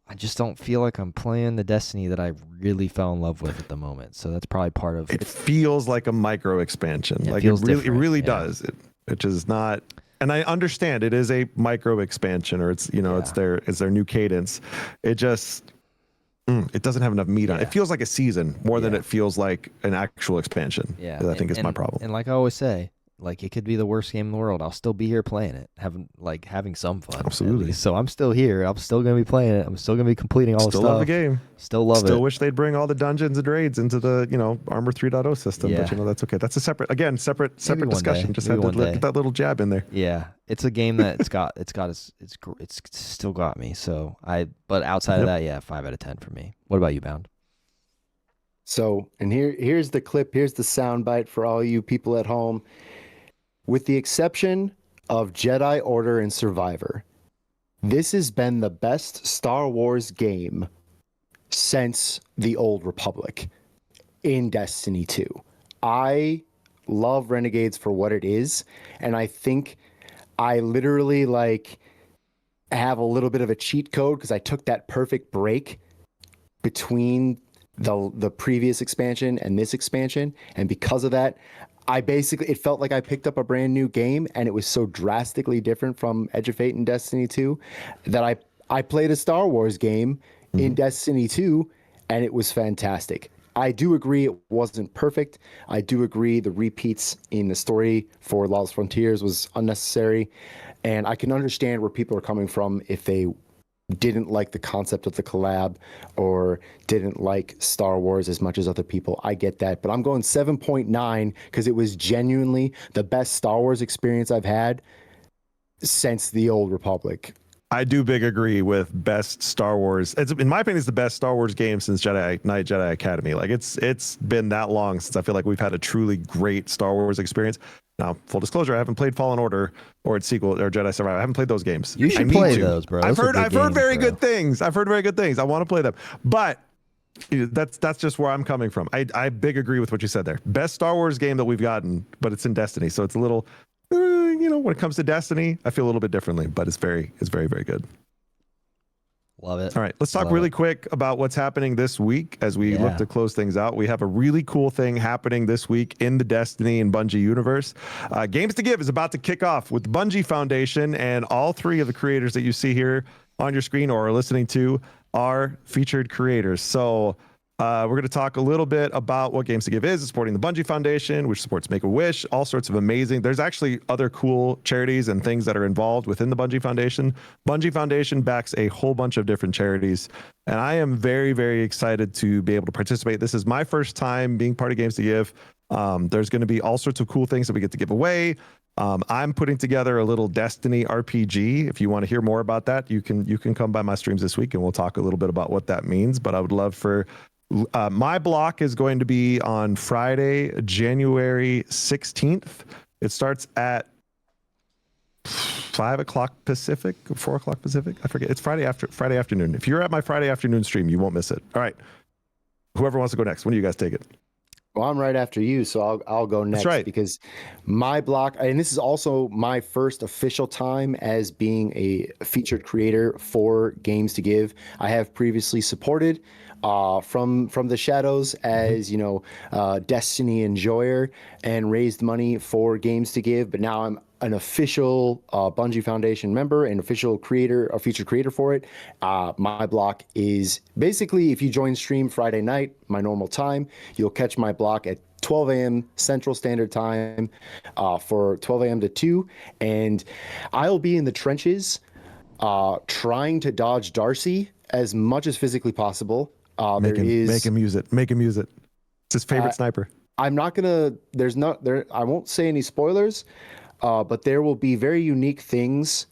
I just don't feel like I'm playing the Destiny that I really fell in love with at the moment. So that's probably part of it. Feels like a micro expansion. Yeah, like it really does. It is not. And I understand it is a micro expansion, or it's it's their new cadence. It just it doesn't have enough meat on it. It feels like a season more than it feels like an actual expansion. Yeah, I think is my problem. And like I always say, like it could be the worst game in the world. I'll still be here playing it, having some fun. Absolutely. So I'm still here. I'm still gonna be playing it. I'm still gonna be completing all the stuff. Still love the game. Still love it. Still wish they'd bring all the dungeons and raids into the Armor 3.0 system. Yeah. But that's okay. That's a separate discussion. Just Maybe had to get that little jab in there. Yeah, it's a game that it's still got me. So but outside of that, 5 out of 10 for me. What about you, Bound? So, and here's the clip. Here's the soundbite for all you people at home. With the exception of Jedi Order and Survivor, this has been the best Star Wars game since the Old Republic in Destiny 2. I love Renegades for what it is, and I think I literally have a little bit of a cheat code because I took that perfect break between the previous expansion and this expansion, and because of that, it felt like I picked up a brand new game, and it was so drastically different from Edge of Fate and Destiny 2 that I played a Star Wars game in Destiny 2, and it was fantastic. I do agree it wasn't perfect. I do agree the repeats in the story for Lawless Frontiers was unnecessary, and I can understand where people are coming from if they didn't like the concept of the collab or didn't like Star Wars as much as other people. I get that, but I'm going 7.9 because it was genuinely the best Star Wars experience I've had since the Old Republic. I do big agree with best Star Wars. In my opinion, it's the best Star Wars game since Knight Jedi Academy. Like it's been that long since I feel like we've had a truly great Star Wars experience. Now, full disclosure, I haven't played Fallen Order or its sequel or Jedi Survivor. I haven't played those games. You should I need play to. those, bro. I've Those are heard big games, very bro. good things. I've heard very good things. I want to play them, but that's just where I'm coming from. I big agree with what you said there. Best Star Wars game that we've gotten, but it's in Destiny, so it's a little, when it comes to Destiny, I feel a little bit differently, but it's very very good. Love it. All right, let's talk really quick about what's happening this week as we look to close things out. We have a really cool thing happening this week in the Destiny and Bungie universe. Games to Give is about to kick off with the Bungie Foundation, and all three of the creators that you see here on your screen or are listening to are featured creators. So we're going to talk a little bit about what Games to Give is. It's supporting the Bungie Foundation, which supports Make-A-Wish, all sorts of amazing. There's actually other cool charities and things that are involved within the Bungie Foundation. Bungie Foundation backs a whole bunch of different charities, and I am very, very excited to be able to participate. This is my first time being part of Games to Give. There's going to be all sorts of cool things that we get to give away. I'm putting together a little Destiny RPG. If you want to hear more about that, you can come by my streams this week and we'll talk a little bit about what that means. But I would love for my block is going to be on Friday, January 16th. It starts at 5 o'clock Pacific, 4 o'clock Pacific. I forget. It's Friday afternoon. If you're at my Friday afternoon stream, you won't miss it. All right. Whoever wants to go next, when do you guys take it? Well, I'm right after you, so I'll go next. That's right. Because my block, and this is also my first official time as being a featured creator for Games to Give. I have previously supported from the shadows as Destiny enjoyer and raised money for Games to Give, but now I'm an official Bungie Foundation member and official creator, a featured creator for it. My block is basically, if you join stream Friday night, my normal time, you'll catch my block at 12 a.m. Central Standard Time for 12 a.m. to 2, and I'll be in the trenches trying to dodge Darcy as much as physically possible. Make him use it. It's his favorite sniper. I'm not gonna. I won't say any spoilers, but there will be very unique things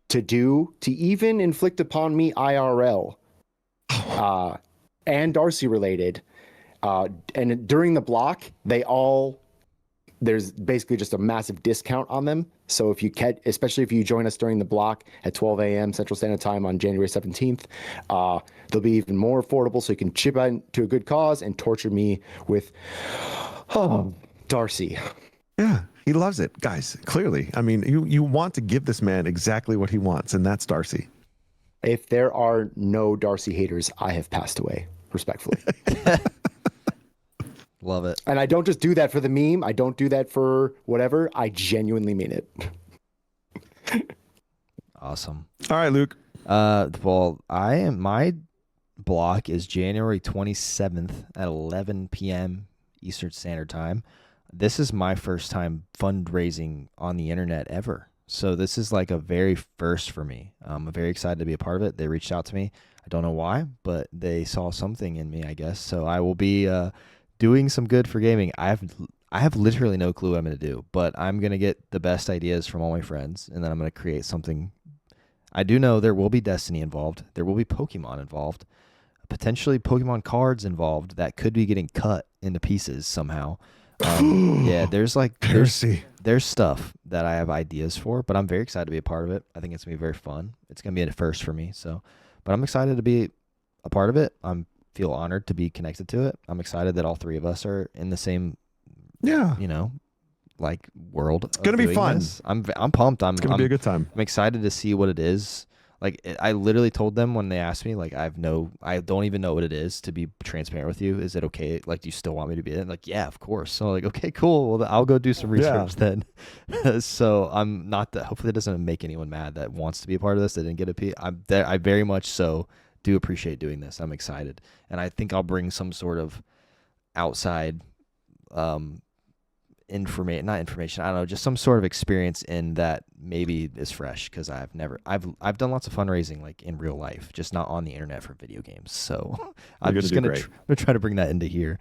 to do to even inflict upon me IRL, and Darcy related. And during the block, there's basically just a massive discount on them. So especially if you join us during the block at 12 a.m. Central Standard Time on January 17th, they'll be even more affordable. So you can chip in to a good cause and torture me with Darcy. Yeah, he loves it, guys. Clearly, I mean, you want to give this man exactly what he wants, and that's Darcy. If there are no Darcy haters, I have passed away, respectfully. Love it. And I don't just do that for the meme. I don't do that for whatever. I genuinely mean it. Awesome. All right, Luke. Well, my block is January 27th at 11 p.m. Eastern Standard Time. This is my first time fundraising on the internet ever. So this is like a very first for me. I'm very excited to be a part of it. They reached out to me. I don't know why, but they saw something in me, I guess. So I will be doing some good for gaming. I have literally no clue what I'm going to do, but I'm going to get the best ideas from all my friends, and then I'm going to create something. I do know there will be Destiny involved. There will be Pokemon involved. Potentially Pokemon cards involved that could be getting cut into pieces somehow. Yeah, there's stuff that I have ideas for, but I'm very excited to be a part of it. I think it's going to be very fun. It's going to be a first for me. But I'm excited to be a part of it. Feel honored to be connected to it. I'm excited that all three of us are in the same, world. It's gonna be fun. This. I'm pumped. It's gonna be a good time. I'm excited to see what it is. I literally told them when they asked me, I don't even know what it is. To be transparent with you, is it okay? Do you still want me to be in? Yeah, of course. So okay, cool. Well, I'll go do some research then. So I'm not that. Hopefully, it doesn't make anyone mad that wants to be a part of this. They didn't get a piece. I very much so do appreciate doing this. I'm excited, and I think I'll bring some sort of outside not information, I don't know, just some sort of experience in that maybe is fresh, because I've done lots of fundraising in real life, just not on the internet for video games. So I'm just gonna try to bring that into here,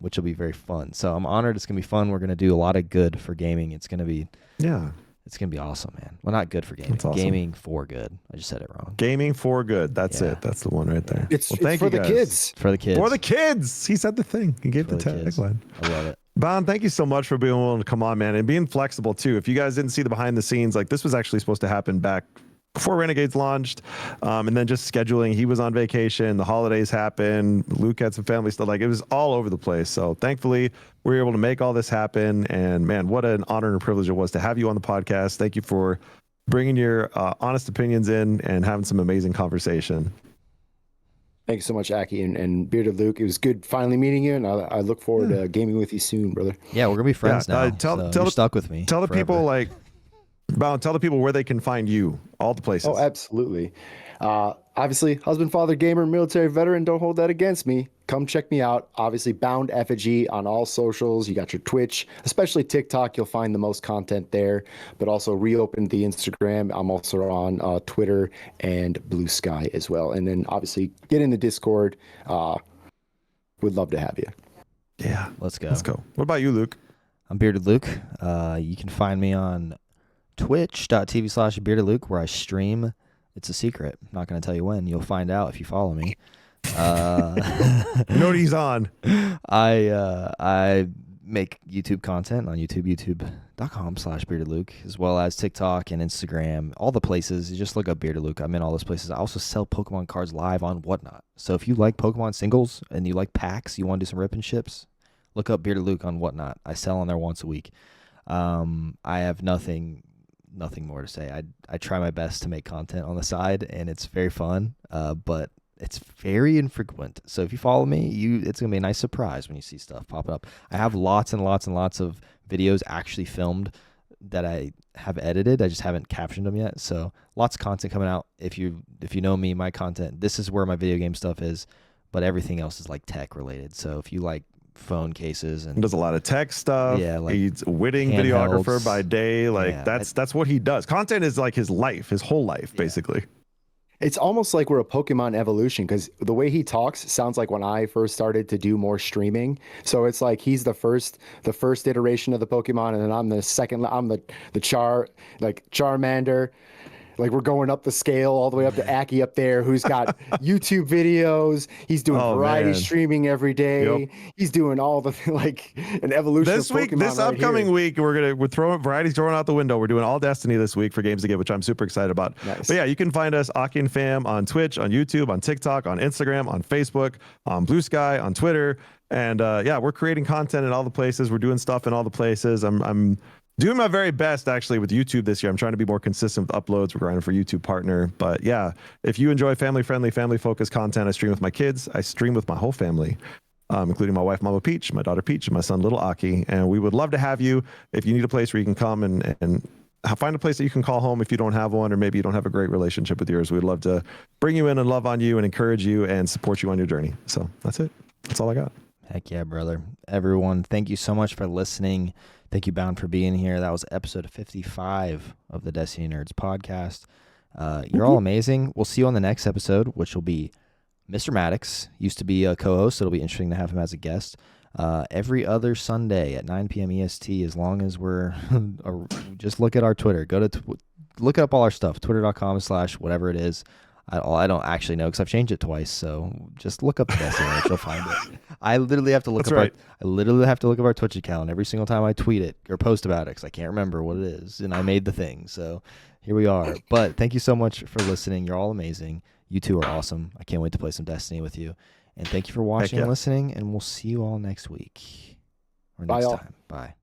which will be very fun. So I'm honored. It's gonna be fun. We're gonna do a lot of good for gaming. It's gonna be awesome, man. Well, not good for gaming. Awesome. Gaming for good. I just said it wrong. Gaming for good. That's it. That's the one right there. It's for the kids. For the kids. For the kids. He said the thing. He gave the kids. tagline. I love it. Bon, thank you so much for being willing to come on, man, and being flexible too. If you guys didn't see the behind the scenes, like this was actually supposed to happen back before Renegades launched, and then just scheduling. He was on vacation. The holidays happened. Luke had some family stuff. Like it was all over the place. So thankfully, we were able to make all this happen. And man, what an honor and a privilege it was to have you on the podcast. Thank you for bringing your honest opinions in and having some amazing conversation. Thank you so much, Aki and Bearded Luke. It was good finally meeting you, and I look forward to gaming with you soon, brother. Yeah, we're gonna be friends now. Tell You're stuck with me. Tell the forever. people tell the people where they can find you, all the places. Oh, absolutely. Obviously, husband, father, gamer, military veteran. Don't hold that against me. Come check me out. Obviously, Bound Effigy on all socials. You got your Twitch, especially TikTok. You'll find the most content there. But also reopened the Instagram. I'm also on Twitter and Blue Sky as well. And then obviously get in the Discord. Would love to have you. Yeah, Let's go. What about you, Luke? I'm Bearded Luke. You can find me on twitch.tv/beardedluke where I stream. It's a secret. I'm not going to tell you when. You'll find out if you follow me. Note he's on. I make YouTube content on youtube.com/beardedluke, as well as TikTok and Instagram, all the places. You just look up Bearded Luke. I'm in all those places. I also sell Pokemon cards live on Whatnot. So if you like Pokemon singles and you like packs, you want to do some rip and ships, look up Bearded Luke on Whatnot. I sell on there once a week. I have nothing more to say. I try my best to make content on the side, and it's very fun, but it's very infrequent. So if you follow me, it's gonna be a nice surprise when you see stuff popping up. I have lots and lots and lots of videos actually filmed that I have edited. I just haven't captioned them yet. So lots of content coming out. If you know me, my content, this is where my video game stuff is, but everything else is like tech related. So if you like phone cases and does a lot of tech stuff. Yeah, like he's a witting handhelds. videographer by day. Like Yeah, that's what he does. Content is like his life, his whole life, basically. It's almost like we're a Pokemon evolution because the way he talks sounds like when I first started to do more streaming. So it's like he's the first iteration of the Pokemon, and then I'm the second. I'm the Charmander. Like we're going up the scale all the way up to Aki up there, who's got YouTube videos. He's doing variety streaming every day. Yep. He's doing all the an evolution. This of week, Pokemon this right upcoming here. week, we're throwing varieties thrown out the window. We're doing all Destiny this week for Games to Give, which I'm super excited about. Nice. But yeah, you can find us Aki and Fam on Twitch, on YouTube, on TikTok, on Instagram, on Facebook, on Blue Sky, on Twitter, and yeah, we're creating content in all the places. We're doing stuff in all the places. I'm doing my very best actually with YouTube this year. I'm trying to be more consistent with uploads. We're grinding for YouTube partner. But yeah, if you enjoy family-friendly, family-focused content, I stream with my kids. I stream with my whole family, including my wife, Mama Peach, my daughter Peach, and my son, Little Aki. And we would love to have you if you need a place where you can come and find a place that you can call home if you don't have one, or maybe you don't have a great relationship with yours. We'd love to bring you in and love on you and encourage you and support you on your journey. So that's it. That's all I got. Heck yeah, brother. Everyone, thank you so much for listening. Thank you, Bound, for being here. That was episode 55 of the Destiny Nerds podcast. You're all amazing. We'll see you on the next episode, which will be Mr. Maddox. Used to be a co-host, so it'll be interesting to have him as a guest. Every other Sunday at 9 p.m. EST, as long as we're... just look at our Twitter. Look up all our stuff, twitter.com/whatever it is. I don't actually know because I've changed it twice. So just look up the Destiny Nerds. You'll find it. I literally have to look up our Twitch account every single time I tweet it or post about it because I can't remember what it is, and I made the thing. So here we are. But thank you so much for listening. You're all amazing. You two are awesome. I can't wait to play some Destiny with you. And thank you for watching and listening. And we'll see you all next week or next time. Bye.